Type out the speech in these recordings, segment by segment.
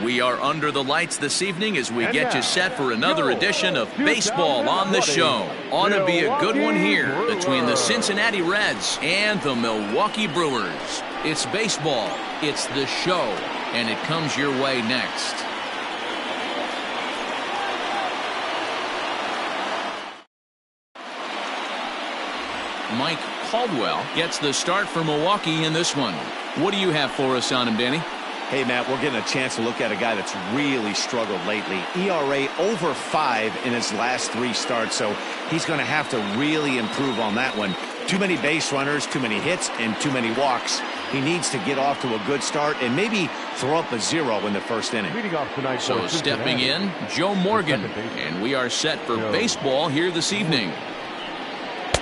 We are under the lights this evening as we get you set for another edition of Baseball on the Show. Ought to be a good one here between the Cincinnati Reds and the Milwaukee Brewers. It's baseball, it's the show, and it comes your way next. Mike Caldwell gets the start for Milwaukee in this one. What do you have for us on him, Danny? Hey, Matt, we're getting a chance to look at a guy that's really struggled lately. ERA over 5 in his last 3 starts, so he's going to have to really improve on that one. Too many base runners, too many hits, and too many walks. He needs to get off to a good start and maybe throw up a 0 in the first inning. So stepping in, Joe Morgan, and we are set for baseball here this evening.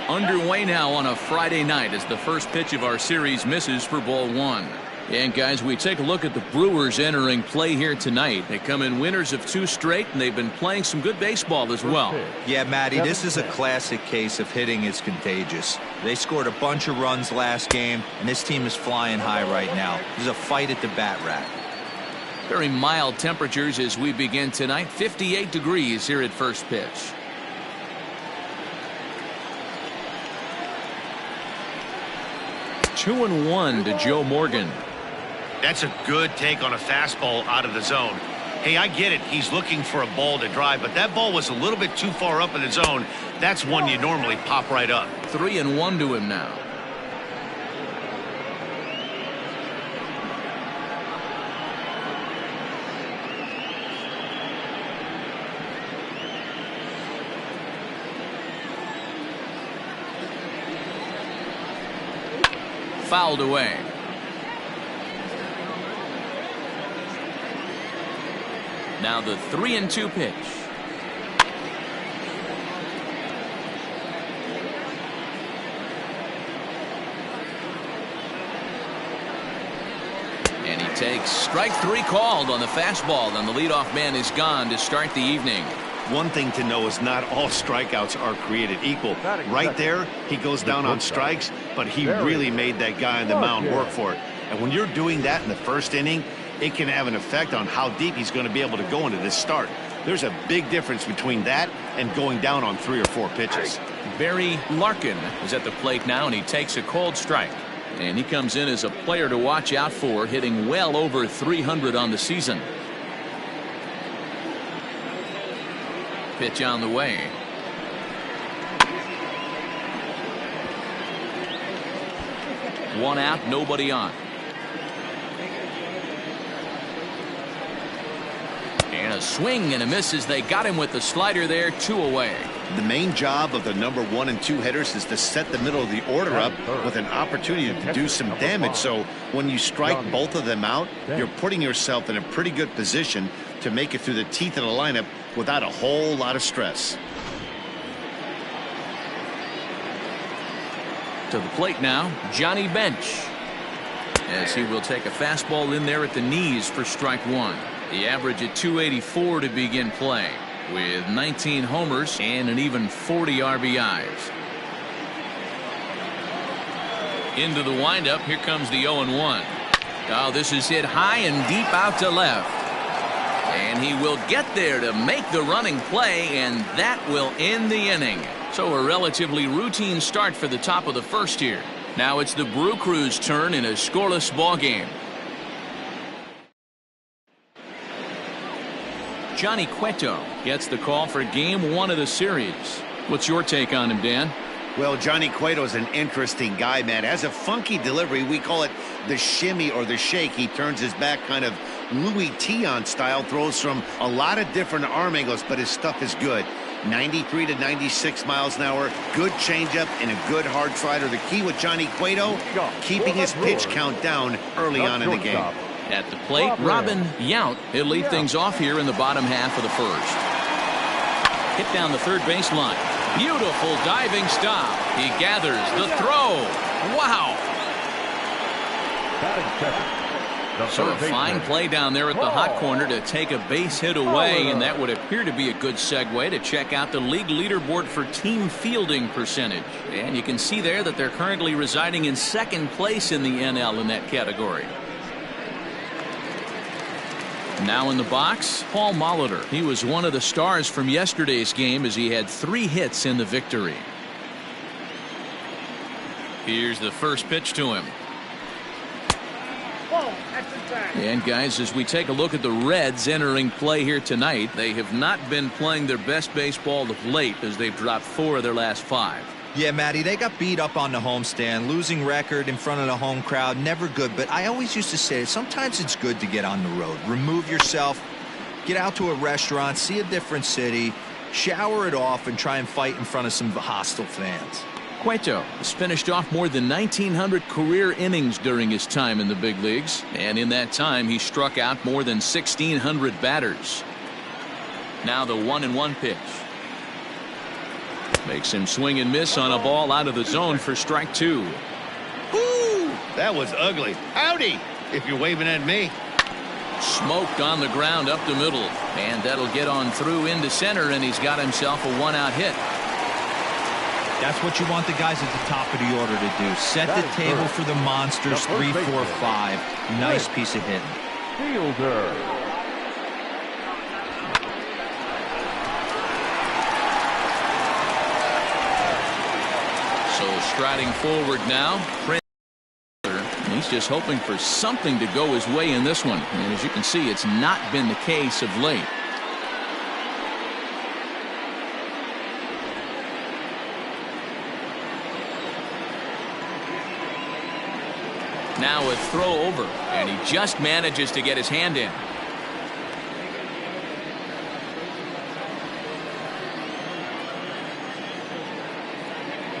Underway now on a Friday night as the first pitch of our series misses for ball 1. And guys, we take a look at the Brewers entering play here tonight. They come in winners of 2 straight, and they've been playing some good baseball as well. Yeah, Matty, this is a classic case of hitting is contagious. They scored a bunch of runs last game, and this team is flying high right now. There's a fight at the bat rack. Very mild temperatures as we begin tonight. 58 degrees here at first pitch. Two and 1 to Joe Morgan. That's a good take on a fastball out of the zone. Hey, I get it. He's looking for a ball to drive, but that ball was a little bit too far up in the zone. That's one you normally pop right up. 3 and 1 to him now. Fouled away. Now the 3-2 pitch. And he takes strike 3 called on the fastball, and the leadoff man is gone to start the evening. One thing to know is not all strikeouts are created equal. Right there, he goes down on strikes, but he really made that guy on the mound work for it. And when you're doing that in the first inning, it can have an effect on how deep he's going to be able to go into this start. There's a big difference between that and going down on 3 or 4 pitches. Barry Larkin is at the plate now, and he takes a cold strike. And he comes in as a player to watch out for, hitting well over 300 on the season. Pitch on the way. One out, nobody on. And a swing and a miss as they got him with the slider there. 2 away. The main job of the number 1 and 2 hitters is to set the middle of the order up with an opportunity to do some damage. So when you strike both of them out, you're putting yourself in a pretty good position to make it through the teeth of the lineup without a whole lot of stress. To the plate now, Johnny Bench, as he will take a fastball in there at the knees for strike 1. The average at 284 to begin play, with 19 homers and an even 40 RBIs. Into the windup, here comes the 0-1. Oh, this is hit high and deep out to left. And he will get there to make the running play, and that will end the inning. So a relatively routine start for the top of the first here. Now it's the Brew Crew's turn in a scoreless ball game. Johnny Cueto gets the call for game 1 of the series. What's your take on him, Dan? Well, Johnny Cueto is an interesting guy, man. Has a funky delivery. We call it the shimmy or the shake. He turns his back kind of Louis Tion style, throws from a lot of different arm angles, but his stuff is good. 93 to 96 miles an hour, good changeup, and a good hard slider. The key with Johnny Cueto, keeping his pitch count down early on in the game. At the plate, Robin Yount. He'll lead things off here in the bottom half of the first. Hit down the third baseline. Beautiful diving stop. He gathers the throw. Wow. So a fine play down there at the hot corner to take a base hit away, and that would appear to be a good segue to check out the league leaderboard for team fielding percentage. And you can see there that they're currently residing in second place in the NL in that category. Now in the box, Paul Molitor. He was one of the stars from yesterday's game as he had 3 hits in the victory. Here's the first pitch to him. And guys, as we take a look at the Reds entering play here tonight, they have not been playing their best baseball of late as they've dropped 4 of their last 5. Yeah, Matty, they got beat up on the homestand. Losing record in front of the home crowd, never good. But I always used to say sometimes it's good to get on the road. Remove yourself, get out to a restaurant, see a different city, shower it off, and try and fight in front of some hostile fans. Cueto has finished off more than 1,900 career innings during his time in the big leagues, and in that time he struck out more than 1,600 batters. Now the 1-1 pitch. Makes him swing and miss on a ball out of the zone for strike 2. Woo! That was ugly. Howdy, if you're waving at me. Smoked on the ground up the middle, and that'll get on through into center, and he's got himself a 1-out hit. That's what you want the guys at the top of the order to do. Set the table for the monsters. 3, 4, 5. Nice piece of hitting. Fielder. So striding forward now, he's just hoping for something to go his way in this one. And as you can see, it's not been the case of late. Now a throw over, and he just manages to get his hand in.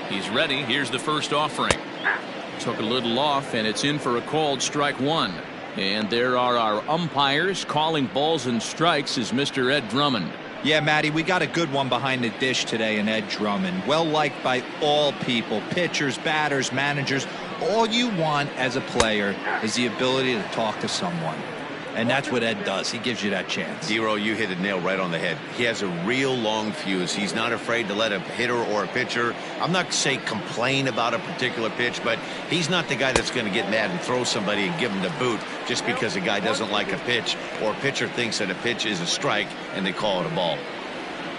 He's ready. Here's the first offering. Took a little off, and it's in for a called strike 1. And there are our umpires calling balls and strikes is Mr. Ed Drummond. Yeah, Matty, we got a good one behind the dish today in Ed Drummond. Well liked by all people, pitchers, batters, managers. All you want as a player is the ability to talk to someone. And that's what Ed does. He gives you that chance. Zero, you hit the nail right on the head. He has a real long fuse. He's not afraid to let a hitter or a pitcher, I'm not saying complain about a particular pitch, but he's not the guy that's going to get mad and throw somebody and give him the boot just because a guy doesn't like a pitch or a pitcher thinks that a pitch is a strike and they call it a ball.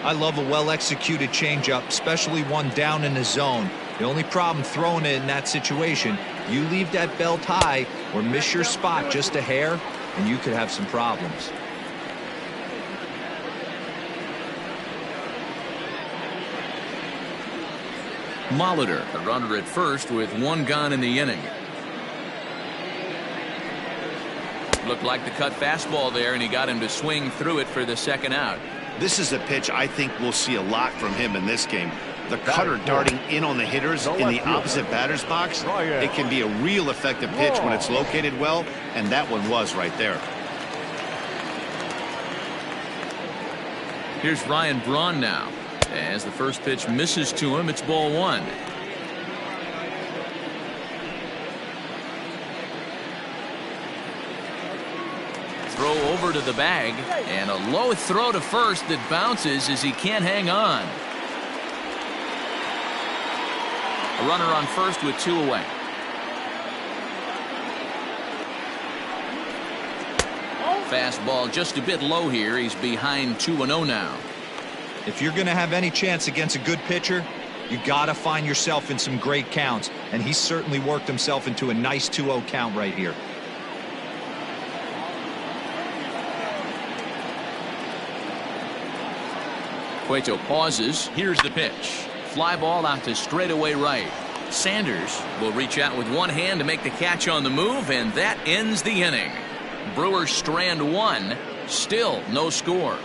I love a well-executed changeup, especially one down in the zone. The only problem throwing it in that situation, you leave that belt high or miss your spot just a hair, and you could have some problems. Molitor, a runner at first with 1 gone in the inning. Looked like the cut fastball there, and he got him to swing through it for the 2nd out. This is a pitch I think we'll see a lot from him in this game. The cutter darting in on the hitters in the opposite batter's box. It can be a real effective pitch when it's located well, and that one was right there. Here's Ryan Braun now. As the first pitch misses to him, it's ball 1. Throw over to the bag, and a low throw to first that bounces as he can't hang on. A runner on first with 2 away. Fastball just a bit low here. He's behind 2-0 now. If you're going to have any chance against a good pitcher, you got to find yourself in some great counts, and he certainly worked himself into a nice 2-0 count right here. Cueto pauses. Here's the pitch. Fly ball out to straightaway right. Sanders will reach out with one hand to make the catch on the move, and that ends the inning. Brewers strand 1. Still no score.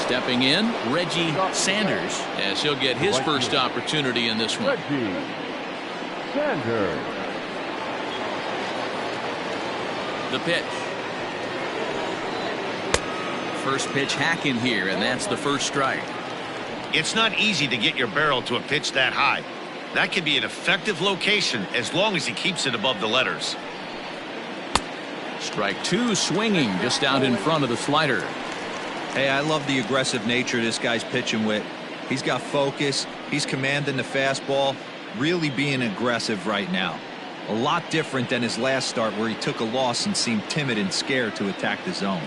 Stepping in, Reggie Sanders, as he'll get his first opportunity in this one. Reggie Sanders. The pitch. First pitch hacking here, and that's the first strike. It's not easy to get your barrel to a pitch that high. That can be an effective location as long as he keeps it above the letters. Strike 2, swinging just out in front of the slider. Hey, I love the aggressive nature this guy's pitching with. He's got focus. He's commanding the fastball, really being aggressive right now. A lot different than his last start where he took a loss and seemed timid and scared to attack the zone.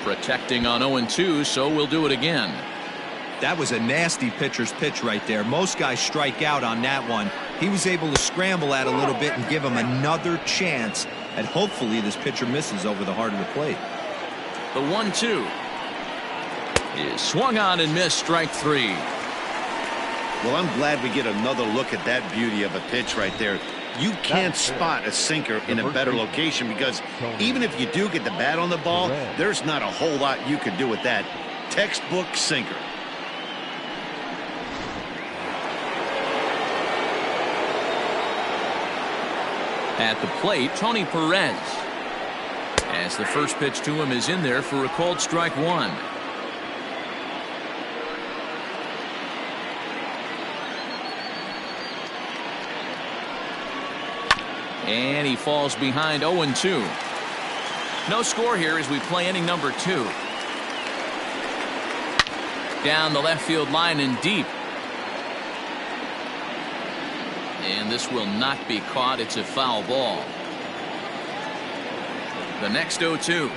Protecting on 0-2, so we'll do it again. That was a nasty pitcher's pitch right there. Most guys strike out on that one. He was able to scramble at a little bit and give him another chance, and hopefully this pitcher misses over the heart of the plate. The 1-2 is swung on and missed, strike 3. Well, I'm glad we get another look at that beauty of a pitch right there. You can't spot a sinker in a better location because even if you do get the bat on the ball, there's not a whole lot you can do with that. Textbook sinker. At the plate, Tony Perez. As the first pitch to him is in there for a called strike 1. And he falls behind 0-2. No score here as we play inning number 2. Down the left field line and deep. And this will not be caught. It's a foul ball. The next 0-2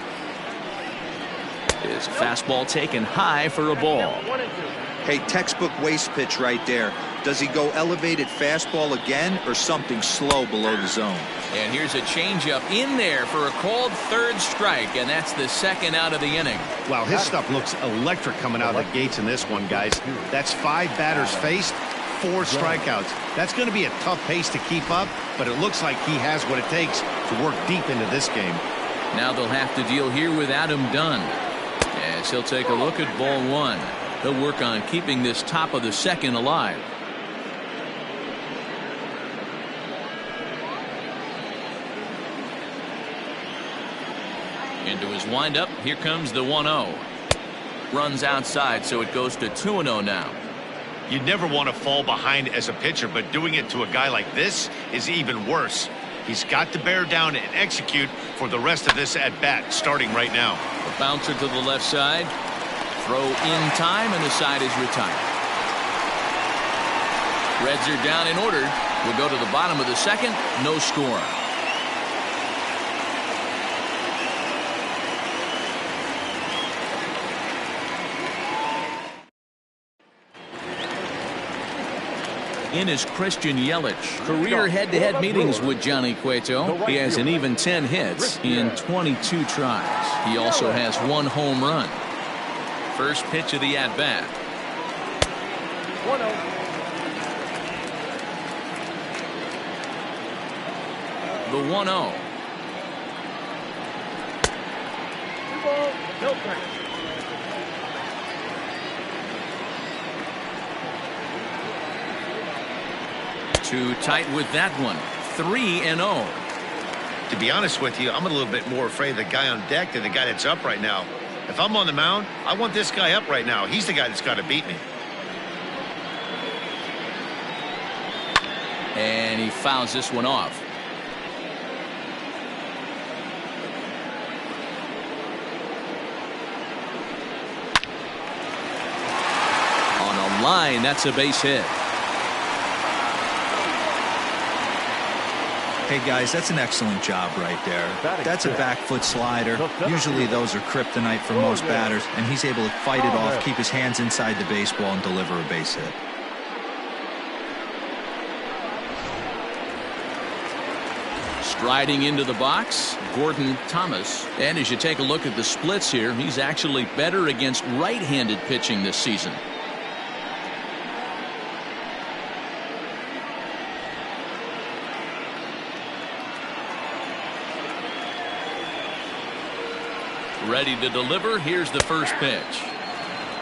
is a fastball taken high for a ball. Hey, textbook waste pitch right there. Does he go elevated fastball again or something slow below the zone? And here's a changeup in there for a called third strike, and that's the second out of the inning. Wow, his stuff looks electric coming out of the gates in this one, guys. That's 5 batters faced, 4 strikeouts. That's going to be a tough pace to keep up, but it looks like he has what it takes to work deep into this game. Now they'll have to deal here with Adam Dunn as he'll take a look at ball 1. They'll work on keeping this top of the second alive. Into his windup. Here comes the 1-0. Runs outside, so it goes to 2-0 now. You'd never want to fall behind as a pitcher, but doing it to a guy like this is even worse. He's got to bear down and execute for the rest of this at bat, starting right now. A bouncer to the left side. Throw in time, and the side is retired. Reds are down and ordered. We'll go to the bottom of the second. No score. In is Christian Yelich. Career head-to-head meetings with Johnny Cueto. He has an even 10 hits in 22 tries. He also has 1 home run. First pitch of the at-bat. 1-0. The 1-0. No strikes. Too tight with that one. 3-0. To be honest with you, I'm a little bit more afraid of the guy on deck than the guy that's up right now. If I'm on the mound, I want this guy up right now. He's the guy that's got to beat me. And he fouls this one off. On a line, that's a base hit. Hey guys, that's an excellent job right there. That's a back foot slider. Usually those are kryptonite for most batters, and he's able to fight it off, keep his hands inside the baseball, and deliver a base hit. Striding into the box, Gordon Thomas. And as you take a look at the splits here, he's actually better against right-handed pitching this season. Ready to deliver. Here's the first pitch.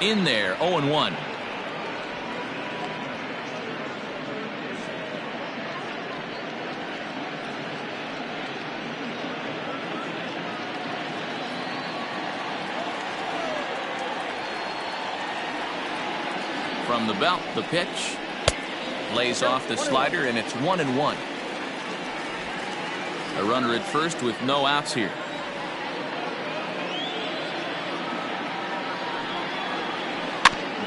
In there, 0-1. From the belt, the pitch. Lays off the slider, and it's 1-1. A runner at first with no outs here.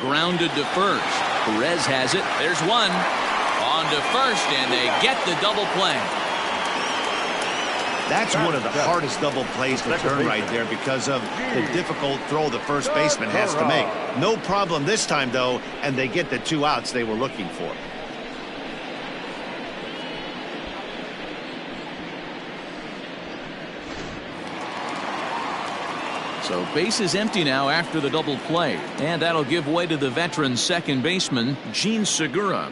Grounded to first. Perez has it. There's one. On to first, and they get the double play. That's one of the hardest double plays to turn right there because of the difficult throw the first baseman has to make. No problem this time, though, and they get the 2 outs they were looking for. So base is empty now after the double play, and that'll give way to the veteran second baseman, Gene Segura.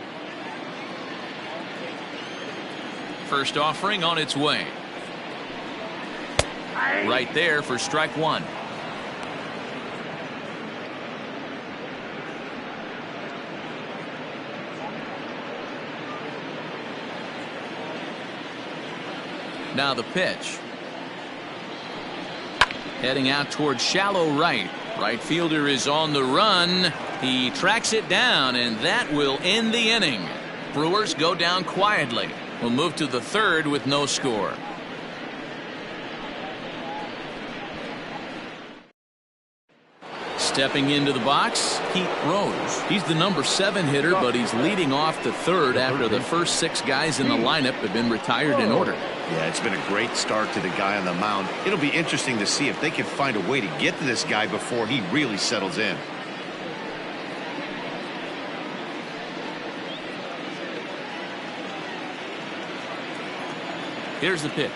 First offering on its way. Right there for strike one. Now the pitch. Heading out towards shallow right. Right fielder is on the run. He tracks it down, and that will end the inning. Brewers go down quietly. We'll move to the third with no score. Stepping into the box, Pete Rose. He's the number 7 hitter, but he's leading off the third after the first 6 guys in the lineup have been retired in order. Yeah, it's been a great start to the guy on the mound. It'll be interesting to see if they can find a way to get to this guy before he really settles in. Here's the pitch.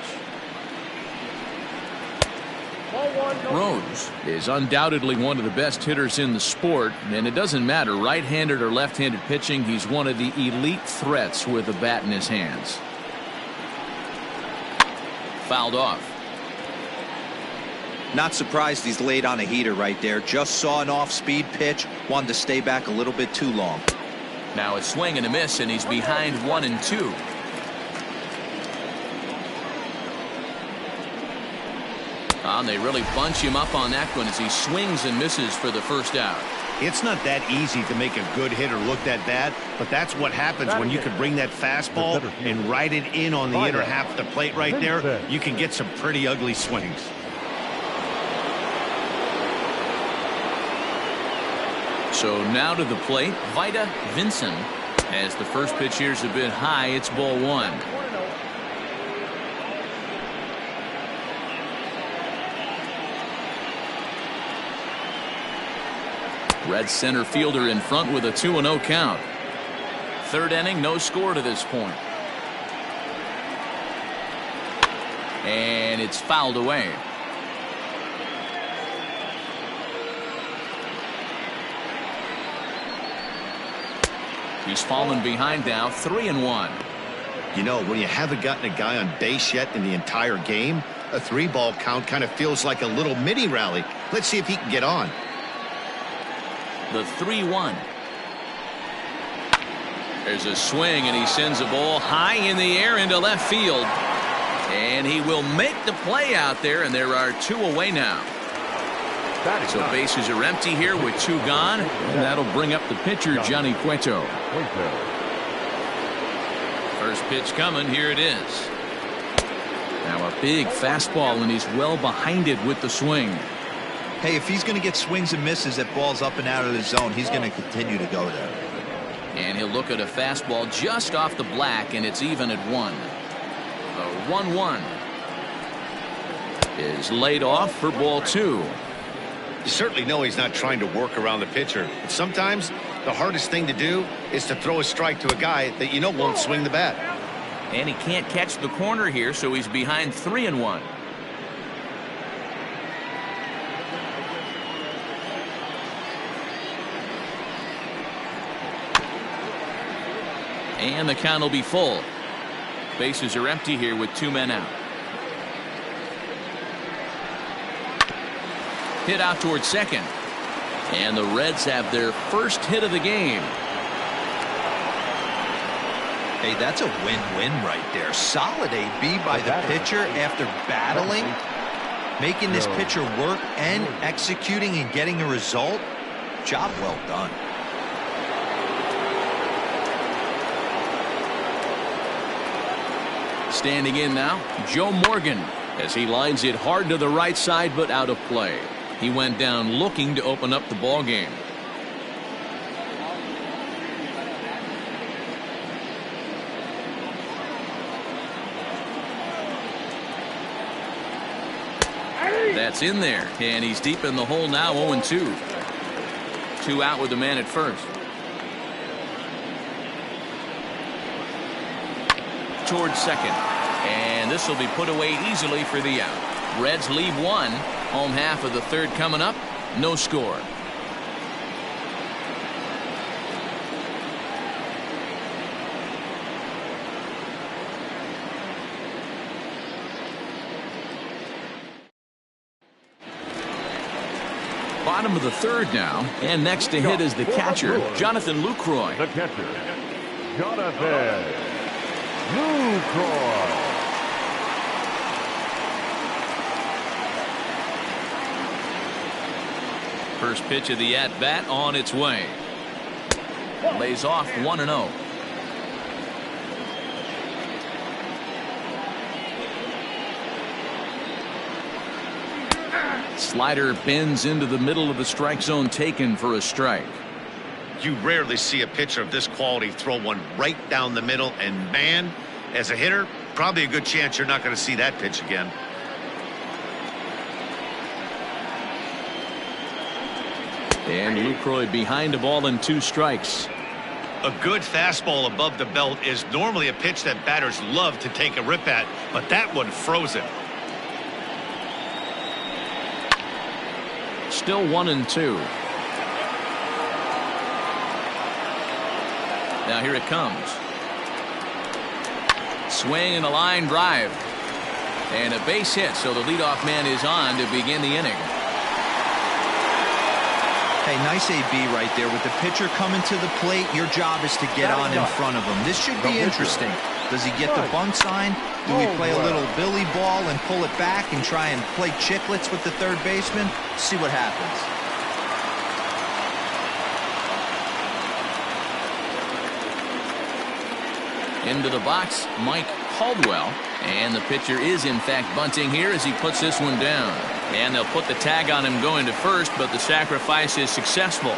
Rose is undoubtedly one of the best hitters in the sport, and it doesn't matter right-handed or left-handed pitching. He's one of the elite threats with a bat in his hands. Fouled off. Not surprised he's laid on a heater right there. Just saw an off-speed pitch. Wanted to stay back a little bit too long. Now a swing and a miss, and he's behind 1-2. And they really bunch him up on that one as he swings and misses for the first out. It's not that easy to make a good hitter look that bad, but that's what happens when you can bring that fastball and ride it in on the inner half of the plate right there. You can get some pretty ugly swings. So now to the plate, Vida Vincent. As the first pitch here's a bit high, it's ball 1. Red center fielder in front with a 2-0 count. Third inning, no score to this point. And it's fouled away. He's fallen behind now, 3-1. You know, when you haven't gotten a guy on base yet in the entire game, a 3-ball count kind of feels like a little mini rally. Let's see if he can get on. The 3-1. There's a swing, and he sends a ball high in the air into left field. And he will make the play out there, and there are 2 away now. So bases are empty here with 2 gone, and that'll bring up the pitcher, Johnny Cueto. First pitch coming, here it is. Now a big fastball, and he's well behind it with the swing. Hey, if he's going to get swings and misses at balls up and out of the zone, he's going to continue to go there. And he'll look at a fastball just off the black, and it's even at 1. The 1-1 is laid off for ball 2. You certainly know he's not trying to work around the pitcher. But sometimes the hardest thing to do is to throw a strike to a guy that you know won't swing the bat. And he can't catch the corner here, so he's behind 3-1. And the count will be full. Bases are empty here with 2 men out. Hit out towards second. And the Reds have their first hit of the game. Hey, that's a win-win right there. Solid AB by the pitcher after battling, making this pitcher work and executing and getting a result. Job well done. Standing in now, Joe Morgan, as he lines it hard to the right side but out of play. He went down looking to open up the ball game. That's in there, and he's deep in the hole now. 0-2. 2 out with the man at first. Towards second, and this will be put away easily for the out. Reds leave one. Home half of the third coming up. No score. Bottom of the third now, and next to hit is the catcher, Jonathan Lucroy. The catcher, Jonathan Lucroy. First pitch of the at-bat on its way. Lays off 1-0. Slider bends into the middle of the strike zone, taken for a strike. You rarely see a pitcher of this quality throw one right down the middle, and man, as a hitter, probably a good chance you're not going to see that pitch again. And Lucroy behind the ball and 2 strikes. A good fastball above the belt is normally a pitch that batters love to take a rip at, but that one froze it. Still 1-2. Now here it comes. Swing and a line drive. And a base hit, so the leadoff man is on to begin the inning. Hey, nice AB right there. With the pitcher coming to the plate, your job is to get on in front of him. This should be interesting. Does he get the bunt sign? Do we play a little billy ball and pull it back and try and play chicklets with the third baseman? See what happens. Into the box, Mike Caldwell. And the pitcher is in fact bunting here as he puts this one down. And they'll put the tag on him going to first, but the sacrifice is successful.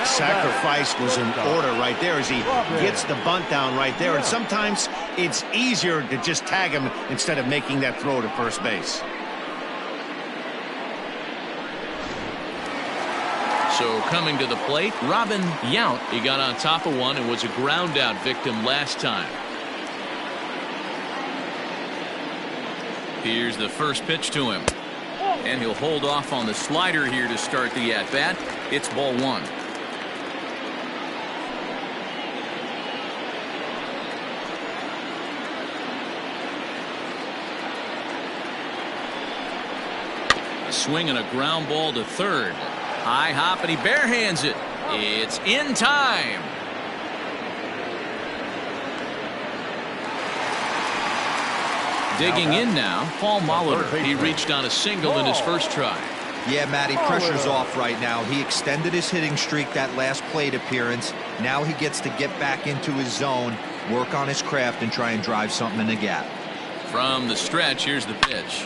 Sacrifice was in order right there as he gets the bunt down right there. And sometimes it's easier to just tag him instead of making that throw to first base. So coming to the plate, Robin Yount. He got on top of one and was a ground out victim last time. Here's the first pitch to him. And he'll hold off on the slider here to start the at-bat. It's ball 1. A swing and a ground ball to third. High hop, and he barehands it. It's in time. Digging in now, Paul Molitor. He reached on a single in his first try. Yeah, Matty, pressure's off right now. He extended his hitting streak that last plate appearance. Now he gets to get back into his zone, work on his craft, and try and drive something in the gap. From the stretch, here's the pitch.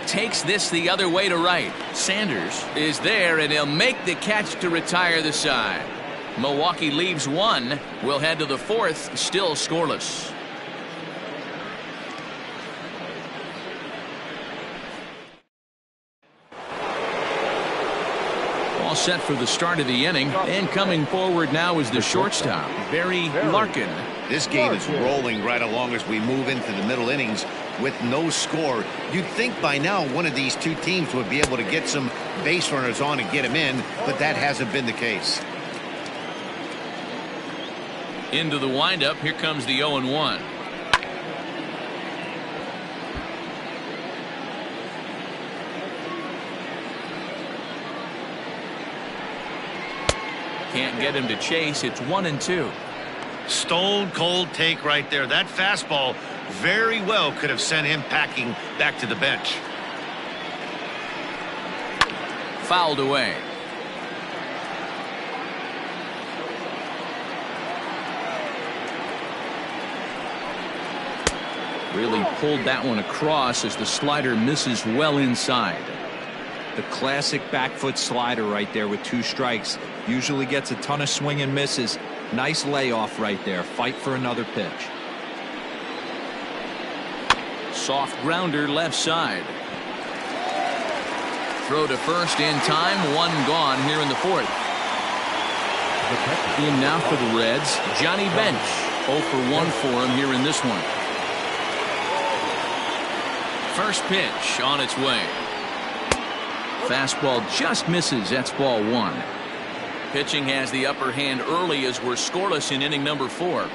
Takes this the other way to right. Sanders is there, and he'll make the catch to retire the side. Milwaukee leaves one. We'll head to the fourth, still scoreless. All set for the start of the inning, and coming forward now is the shortstop, Barry Larkin. This game is rolling right along as we move into the middle innings with no score. You'd think by now one of these two teams would be able to get some base runners on and get them in, but that hasn't been the case. Into the windup, here comes the 0-1. Can't get him to chase. It's 1-2. Stone cold take right there. That fastball very well could have sent him packing back to the bench. Fouled away. Really pulled that one across as the slider misses well inside. The classic back foot slider right there with 2 strikes. Usually gets a ton of swing and misses. Nice layoff right there. Fight for another pitch. Soft grounder left side. throw to first in time. One gone here in the fourth. In now for the Reds, Johnny Bench. 0 for 1 for him here in this one. First pitch on its way. Fastball just misses. That's ball 1. Pitching has the upper hand early as we're scoreless in inning number 4.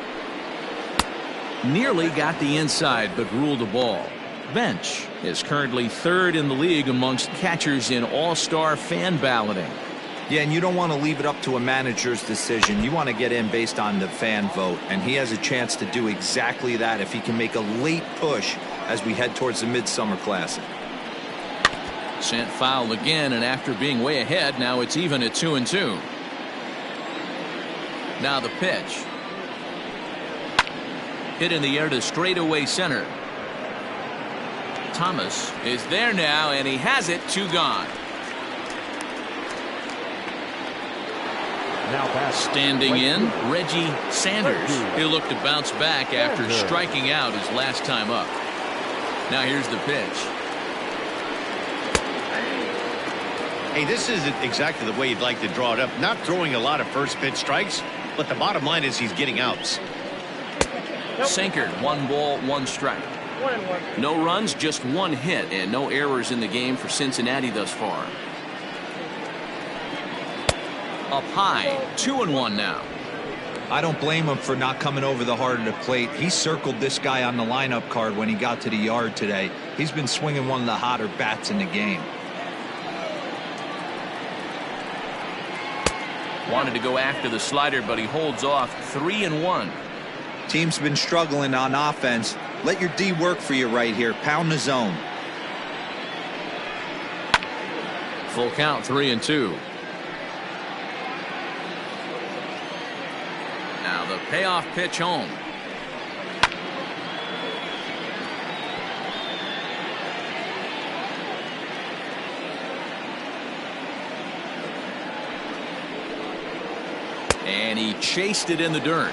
Nearly got the inside but ruled a ball. Bench is currently 3rd in the league amongst catchers in all-star fan balloting. Yeah, and you don't want to leave it up to a manager's decision. You want to get in based on the fan vote, and he has a chance to do exactly that if he can make a late push as we head towards the Midsummer Classic. Sent foul again, and after being way ahead, now it's even at 2-2. Now the pitch. Hit in the air to straightaway center. Thomas is there now, and he has it. 2 gone. Standing in, Reggie Sanders. He'll look to bounce back after striking out his last time up. Now here's the pitch. Hey, this isn't exactly the way you'd like to draw it up. Not throwing a lot of first pitch strikes, but the bottom line is he's getting outs. Sinker, 1 ball, 1 strike. No runs, just 1 hit, and no errors in the game for Cincinnati thus far. Up high, 2-1 now. I don't blame him for not coming over the heart of the plate. He circled this guy on the lineup card when he got to the yard today. He's been swinging one of the hotter bats in the game. Wanted to go after the slider, but he holds off. 3-1. Team's been struggling on offense. Let your D work for you right here. Pound the zone. Full count, 3-2. Now the payoff pitch home. And he chased it in the dirt.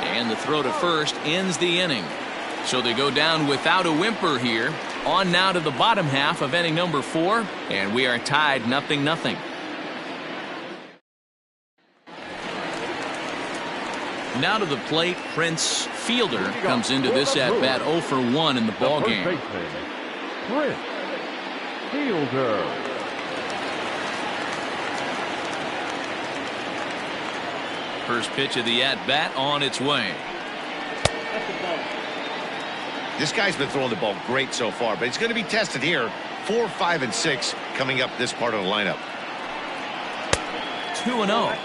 And the throw to first ends the inning. So they go down without a whimper here. On now to the bottom half of inning number 4. And we are tied 0-0. Now to the plate, Prince Fielder comes into this at-bat 0 for 1 in the ball game. Prince Fielder. First pitch of the at-bat on its way. This guy's been throwing the ball great so far, but it's going to be tested here. 4, 5, and 6 coming up this part of the lineup. 2-0.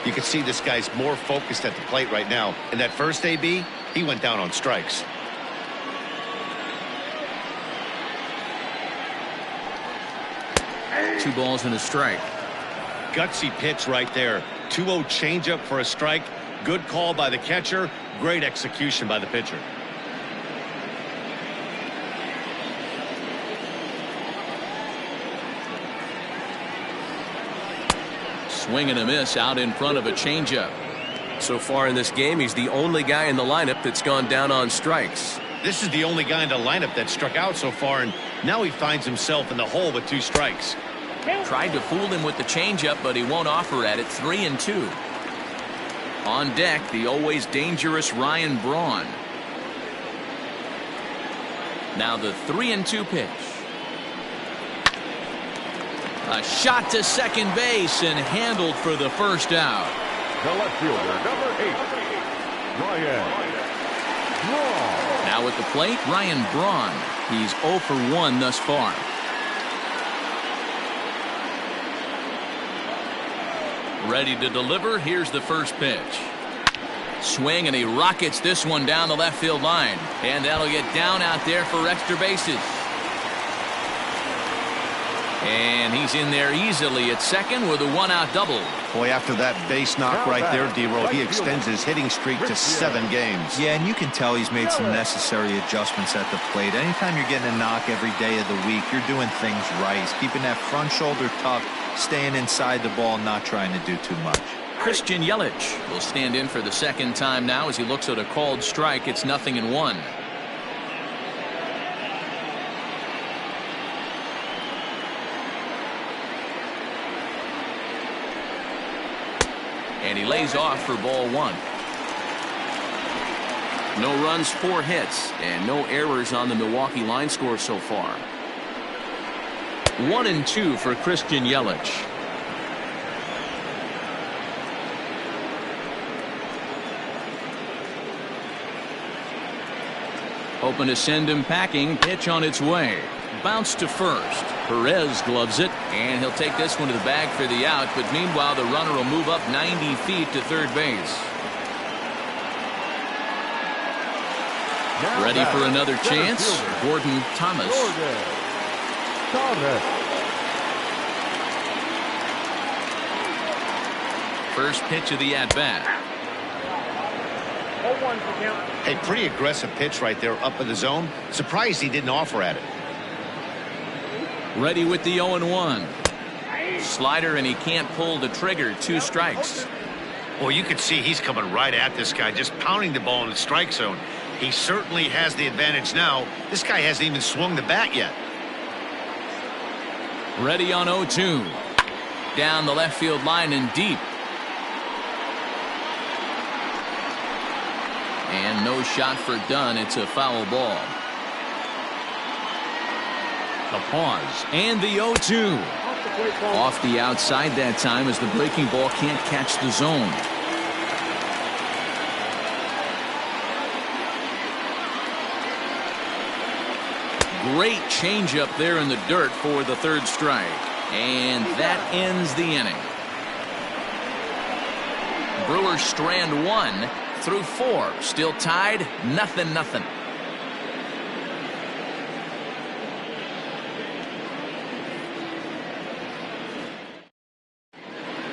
You can see this guy's more focused at the plate right now. In that first AB, he went down on strikes. Two balls and a strike. Gutsy pitch right there. 2-0 changeup for a strike. Good call by the catcher. Great execution by the pitcher. Swing and a miss out in front of a changeup. So far in this game, he's the only guy in the lineup that's gone down on strikes. This is the only guy in the lineup that struck out so far, and now he finds himself in the hole with 2 strikes. Tried to fool him with the changeup, but he won't offer at it. 3-2. On deck, the always dangerous Ryan Braun. Now the 3-2 pitch. A shot to second base and handled for the first out. The left fielder, number 8, Ryan Braun. Now at the plate, Ryan Braun. He's 0 for 1 thus far. Ready to deliver. Here's the first pitch. Swing, and he rockets this one down the left field line. And that'll get down out there for extra bases. And he's in there easily at second with a 1-out double. Boy, after that base knock right there, D-Roll, he extends his hitting streak to 7 games. Yeah, and you can tell he's made some necessary adjustments at the plate. Anytime you're getting a knock every day of the week, you're doing things right. He's keeping that front shoulder tucked, staying inside the ball, not trying to do too much. Christian Yelich will stand in for the second time now as he looks at a called strike. It's 0-1. lays off for ball 1. No runs, 4 hits, and no errors on the Milwaukee line score so far. 1-2 for Christian Yelich. Hoping to send him packing. Pitch on its way. Bounce to first. Perez gloves it, and he'll take this one to the bag for the out, but meanwhile the runner will move up 90 feet to third base. Ready for another chance. Gordon Thomas. First pitch of the at-bat. A pretty aggressive pitch right there up in the zone. Surprised he didn't offer at it. Ready with the 0-1. Slider, and he can't pull the trigger. 2 strikes. Well, you can see he's coming right at this guy, just pounding the ball in the strike zone. He certainly has the advantage now. This guy hasn't even swung the bat yet. Ready on 0-2. Down the left field line and deep. And no shot for Dunn. It's a foul ball. The pause and the 0-2. Off the outside that time as the breaking ball can't catch the zone. Great changeup there in the dirt for the 3rd strike. And that ends the inning. Brewers strand 1 through 4. Still tied, 0-0.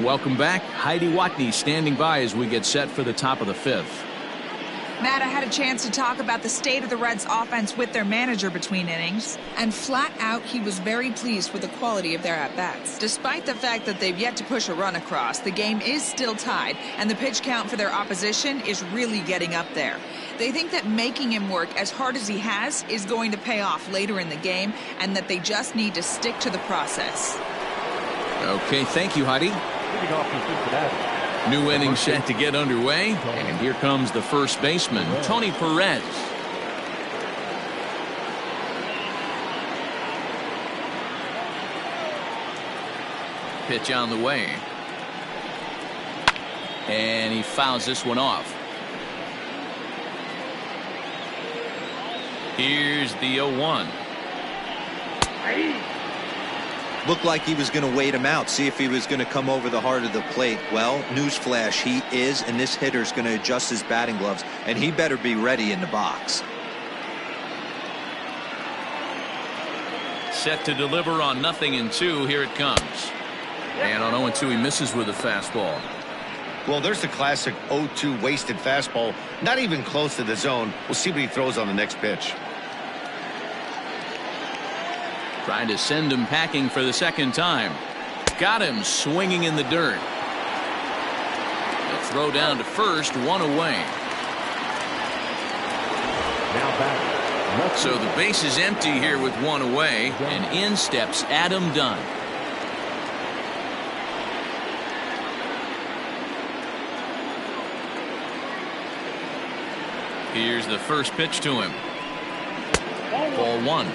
Welcome back. Heidi Watney standing by as we get set for the top of the 5th. Matt, I had a chance to talk about the state of the Reds offense with their manager between innings, and flat out he was very pleased with the quality of their at-bats. Despite the fact that they've yet to push a run across, the game is still tied, and the pitch count for their opposition is really getting up there. They think that making him work as hard as he has is going to pay off later in the game, and that they just need to stick to the process. Okay, thank you, Heidi. New inning set to get underway, and here comes the first baseman, Tony Perez. Pitch on the way. And he fouls this one off. Here's the 0-1. Looked like he was going to wait him out, see if he was going to come over the heart of the plate. Well, newsflash, he is, and this hitter's going to adjust his batting gloves, and he better be ready in the box. Set to deliver on 0-2. Here it comes. And on 0-2, he misses with a fastball. Well, there's the classic 0-2 wasted fastball. Not even close to the zone. We'll see what he throws on the next pitch. Trying to send him packing for the 2nd time. Got him swinging in the dirt. A throw down to first, 1 away. So the base is empty here with 1 away, and in steps Adam Dunn. Here's the first pitch to him. Ball 1.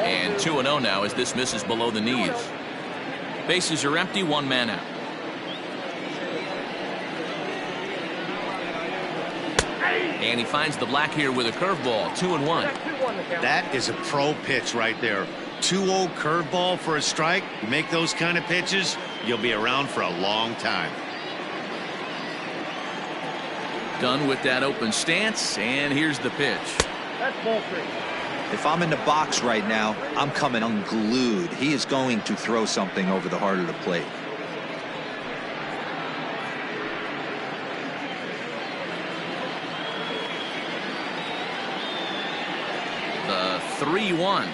And 2-0 now as this misses below the knees. Bases are empty, 1 man out. And he finds the black here with a curveball. 2-1. That is a pro pitch right there. 2-0 curveball for a strike. You make those kind of pitches, you'll be around for a long time. Done with that open stance, and here's the pitch. That's ball 3. If I'm in the box right now, I'm coming unglued. He is going to throw something over the heart of the plate. The 3-1.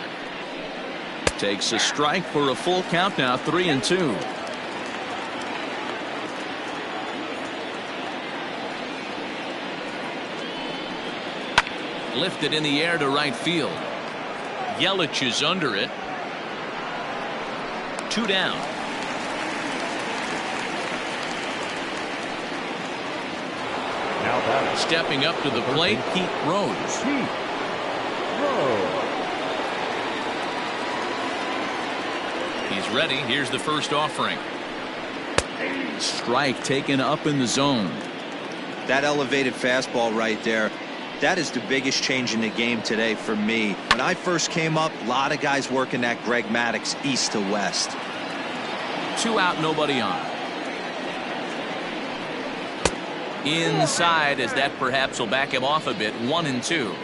Takes a strike for a full count now, 3-2. Lifted in the air to right field. Yelich is under it. 2 down. Now batting. Stepping up to the plate, Pete Rose. Pete Rose. He's ready. Here's the first offering. Strike taken up in the zone. That elevated fastball right there, that is the biggest change in the game today for me. When I first came up, a lot of guys working that Greg Maddux east to west. 2 out, nobody on. Inside, as that perhaps will back him off a bit. 1-2.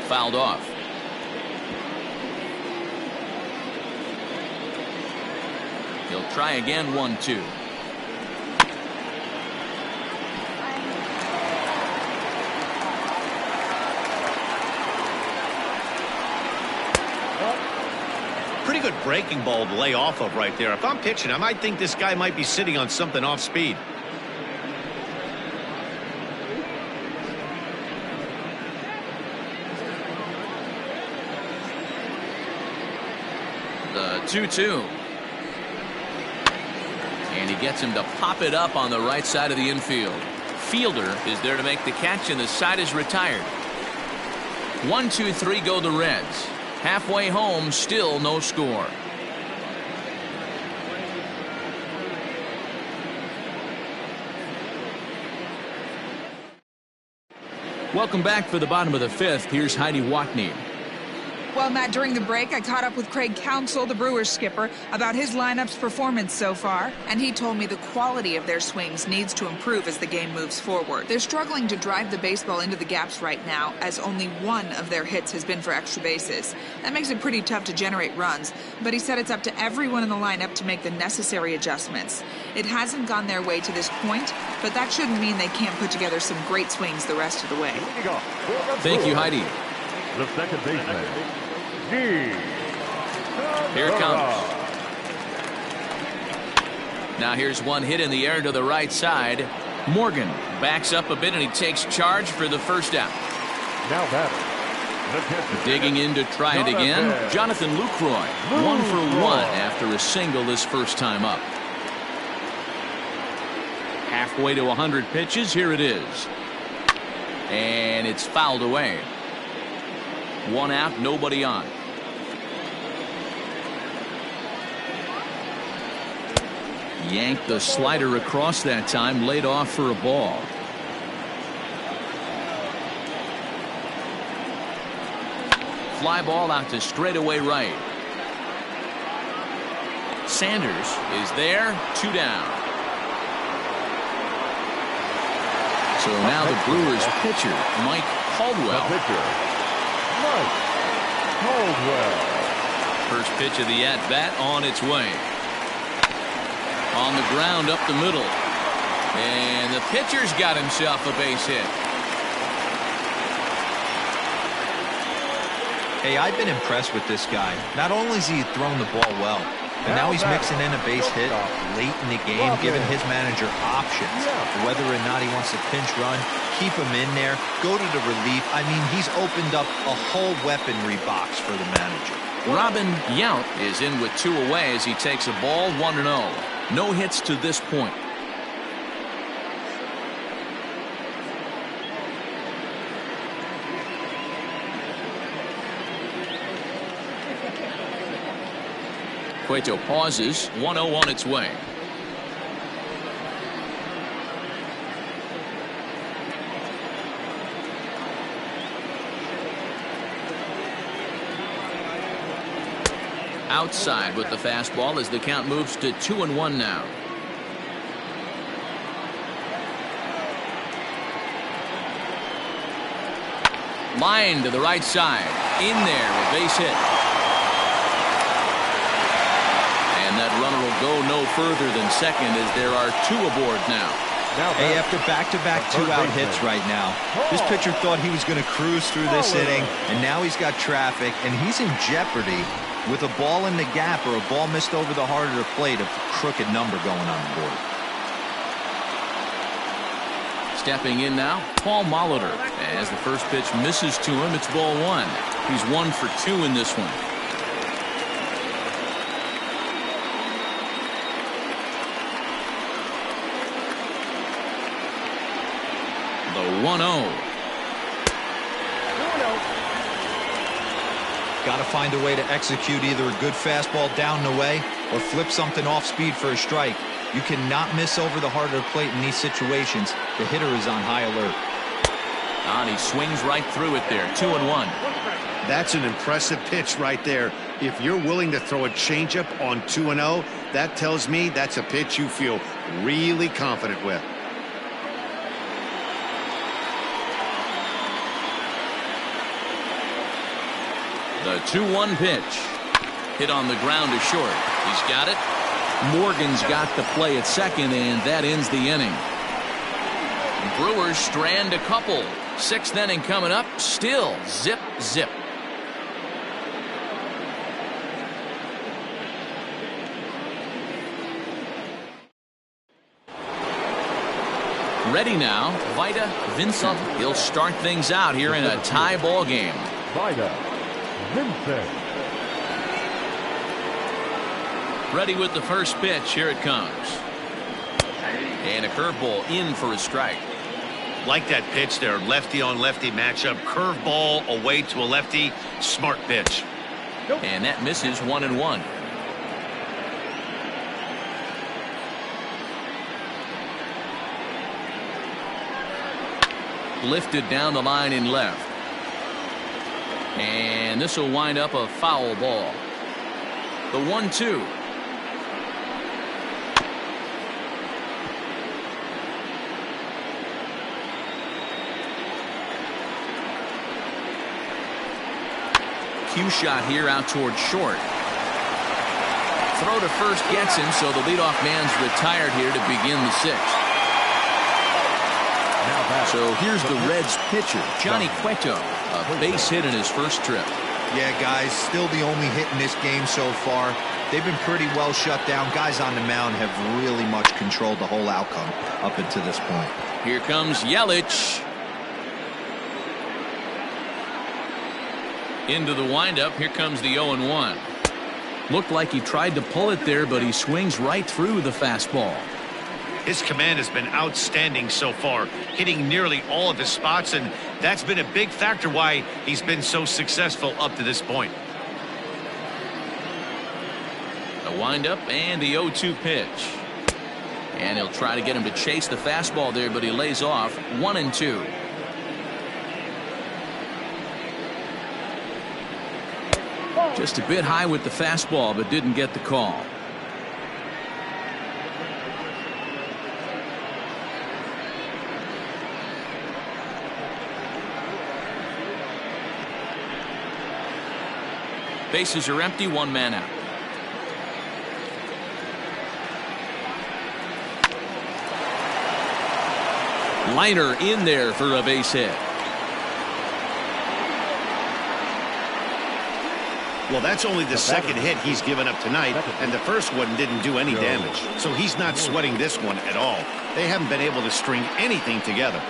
Fouled off. He'll try again. 1-2. Pretty good breaking ball to lay off of right there. If I'm pitching, I might think this guy might be sitting on something off speed. The 2-2. And he gets him to pop it up on the right side of the infield. Fielder is there to make the catch, and the side is retired. 1-2-3 go the Reds. Halfway home, still no score. Welcome back for the bottom of the 5th. Here's Heidi Watney. Well, Matt, during the break, I caught up with Craig Counsell, the Brewers skipper, about his lineup's performance so far, and he told me the quality of their swings needs to improve as the game moves forward. They're struggling to drive the baseball into the gaps right now, as only 1 of their hits has been for extra bases. That makes it pretty tough to generate runs, but he said it's up to everyone in the lineup to make the necessary adjustments. It hasn't gone their way to this point, but that shouldn't mean they can't put together some great swings the rest of the way. Thank you, Heidi. The second baseman. Here it comes. Now here's one hit in the air to the right side. Morgan backs up a bit, and he takes charge for the first out. Now batting. Digging in to try it again, Jonathan Lucroy. 1 for 1 after a single his first time up. Halfway to 100 pitches. Here it is. And it's fouled away. 1 out, nobody on. Yanked the slider across that time, laid off for a ball. Fly ball out to straightaway right. Sanders is there, 2 down. So now the Brewers pitcher, Mike Caldwell. Mike Caldwell. First pitch of the at-bat on its way. On the ground up the middle. And the pitcher's got himself a base hit. Hey, I've been impressed with this guy. Not only has he thrown the ball well, but now he's mixing in a base hit late in the game, giving his manager options. Whether or not he wants to pinch run, keep him in there, go to the relief. I mean, he's opened up a whole weaponry box for the manager. Robin Yount is in with 2 away as he takes a ball 1-0. No hits to this point. Cueto pauses. 1-0 on its way. Outside with the fastball as the count moves to 2-1 now. Line to the right side. In there, a base hit. And that runner will go no further than second as there are 2 aboard now. Hey, after back-to-back 2-out hits right now, this pitcher thought he was going to cruise through this inning, and now he's got traffic, and he's in jeopardy with a ball in the gap or a ball missed over the heart of the plate, a crooked number going on the board. Stepping in now, Paul Molitor. As the first pitch misses to him, it's ball one. He's 1 for 2 in this one. The 1-0. Got to find a way to execute either a good fastball down and away or flip something off speed for a strike. You cannot miss over the heart of the plate in these situations. The hitter is on high alert. And he swings right through it there. 2-1. That's an impressive pitch right there. If you're willing to throw a changeup on 2-0, that tells me that's a pitch you feel really confident with. The 2-1 pitch. Hit on the ground to short. He's got it. Morgan's got the play at second, and that ends the inning. Brewers strand a couple. 6th inning coming up. Still zip, zip. Ready now, Vida Vincent. He'll start things out here in a tie ball game. Vida Vincent. Ready with the first pitch. Here it comes. And a curveball in for a strike. Like that pitch there. Lefty on lefty matchup. Curveball away to a lefty. Smart pitch. And that misses 1-1. Lifted down the line in left. And this will wind up a foul ball. The 1-2. Cue shot here out towards short. Throw to first gets him, so the leadoff man's retired here to begin the 6th. So here's the Reds pitcher, Johnny Cueto, a base hit in his first trip. Yeah, guys, still the only hit in this game so far. They've been pretty well shut down. Guys on the mound have really much controlled the whole outcome up until this point. Here comes Yelich. Into the windup. Here comes the 0-1. Looked like he tried to pull it there, but he swings right through the fastball. His command has been outstanding so far, hitting nearly all of his spots, and that's been a big factor why he's been so successful up to this point. A windup and the 0-2 pitch. And he'll try to get him to chase the fastball there, but he lays off. 1-2. Just a bit high with the fastball, but didn't get the call. Bases are empty, 1 man out. Liner in there for a base hit. Well, that's only the second hit he's given up tonight, and the first one didn't do any damage. So he's not sweating this one at all. They haven't been able to string anything together.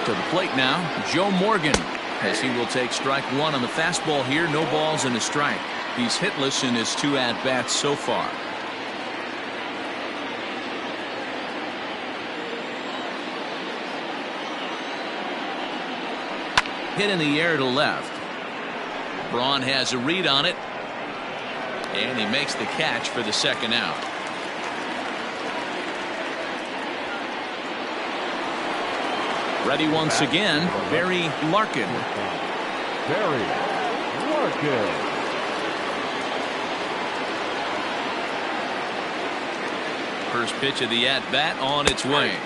To the plate now, Joe Morgan, as he will take strike 1 on the fastball here. No balls and a strike. He's hitless in his 2 at-bats so far. Hit in the air to left. Braun has a read on it, and he makes the catch for the second out. Ready once again, Barry Larkin. Barry Larkin. First pitch of the at-bat on its way.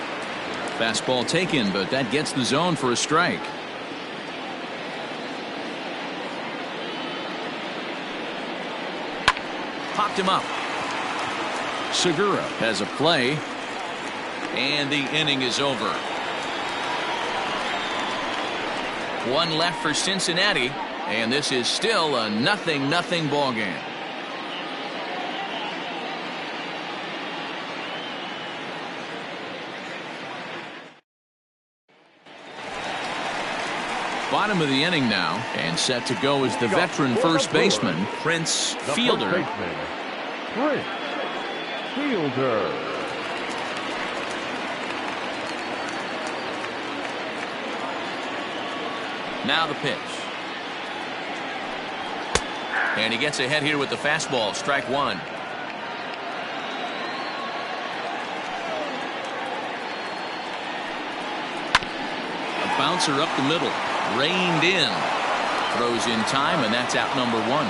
Fastball taken, but that gets the zone for a strike. Popped him up. Segura has a play, and the inning is over. 1 left for Cincinnati, and this is still a 0-0 ball game. bottom of the inning now, and set to go is the veteran first baseman, Prince Fielder. Prince Fielder. Now the pitch. And he gets ahead here with the fastball, strike one. A bouncer up the middle, reined in. Throws in time, and that's out number one.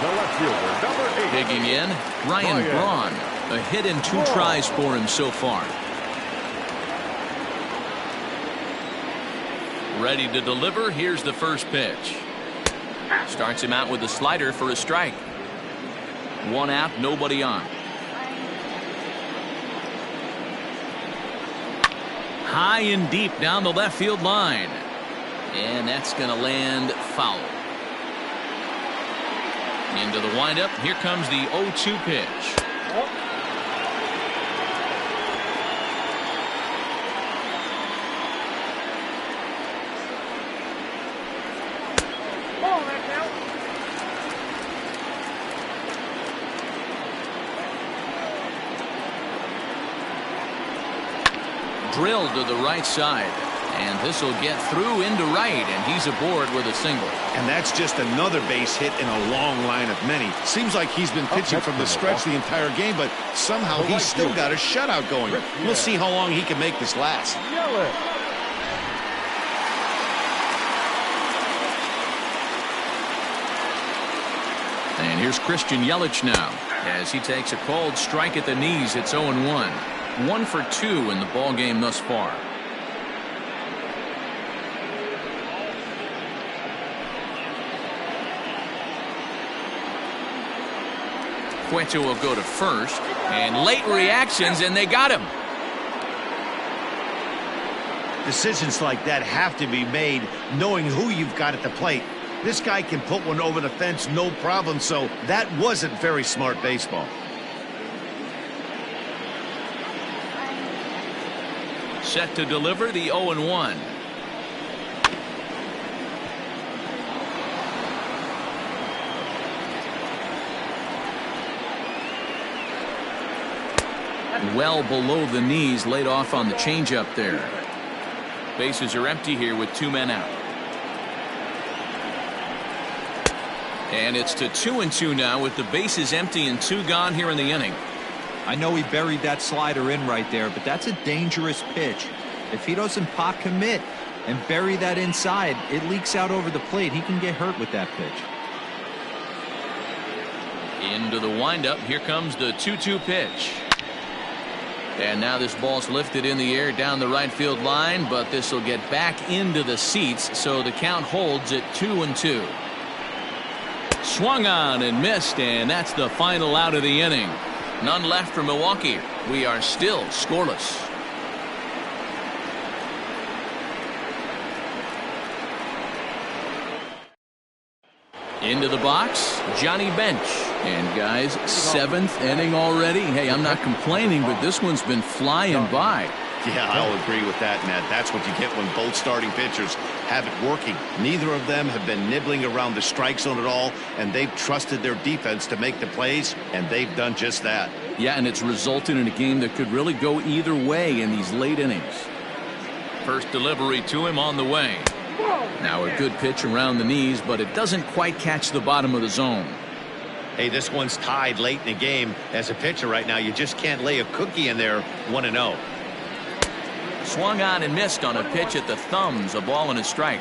The left fielder, number 8. Digging in, Ryan Braun. A hit in 2 tries for him so far. Ready to deliver. Here's the first pitch. Starts him out with a slider for a strike. 1 out, nobody on. High and deep down the left field line. And that's going to land foul. Into the windup. Here comes the 0-2 pitch. Drilled to the right side, and this will get through into right, and he's aboard with a single. And that's just another base hit in a long line of many. Seems like he's been pitching from the stretch the entire game, but somehow he's still got a shutout going. We'll see how long he can make this last. And here's Christian Yelich now, as he takes a cold strike at the knees. It's 0-1. 1 for 2 in the ball game thus far. Cueto will go to first, and late reactions, and they got him. Decisions like that have to be made knowing who you've got at the plate. This guy can put one over the fence no problem, so that wasn't very smart baseball. Set to deliver the 0-1. Well below the knees, laid off on the changeup there. Bases are empty here with 2 men out. And it's to 2-2 now with the bases empty and 2 gone here in the inning. I know he buried that slider in right there, but that's a dangerous pitch. If he doesn't pot commit and bury that inside, it leaks out over the plate. He can get hurt with that pitch. Into the windup. Here comes the 2-2 pitch. And now this ball's lifted in the air down the right field line, but this will get back into the seats, so the count holds at 2-2. Swung on and missed, and that's the final out of the inning. None left for Milwaukee. We are still scoreless. Into the box, Johnny Bench. And guys, 7th inning already. Hey, I'm not complaining, but this one's been flying by. Yeah, I'll agree with that, Matt. That's what you get when both starting pitchers have it working. Neither of them have been nibbling around the strike zone at all, and they've trusted their defense to make the plays, and they've done just that. Yeah, and it's resulted in a game that could really go either way in these late innings. First delivery to him on the way. Now a good pitch around the knees, but it doesn't quite catch the bottom of the zone. Hey, this one's tied late in the game. As a pitcher right now, you just can't lay a cookie in there 1-0. Swung on and missed on a pitch at the thumbs. A ball and a strike.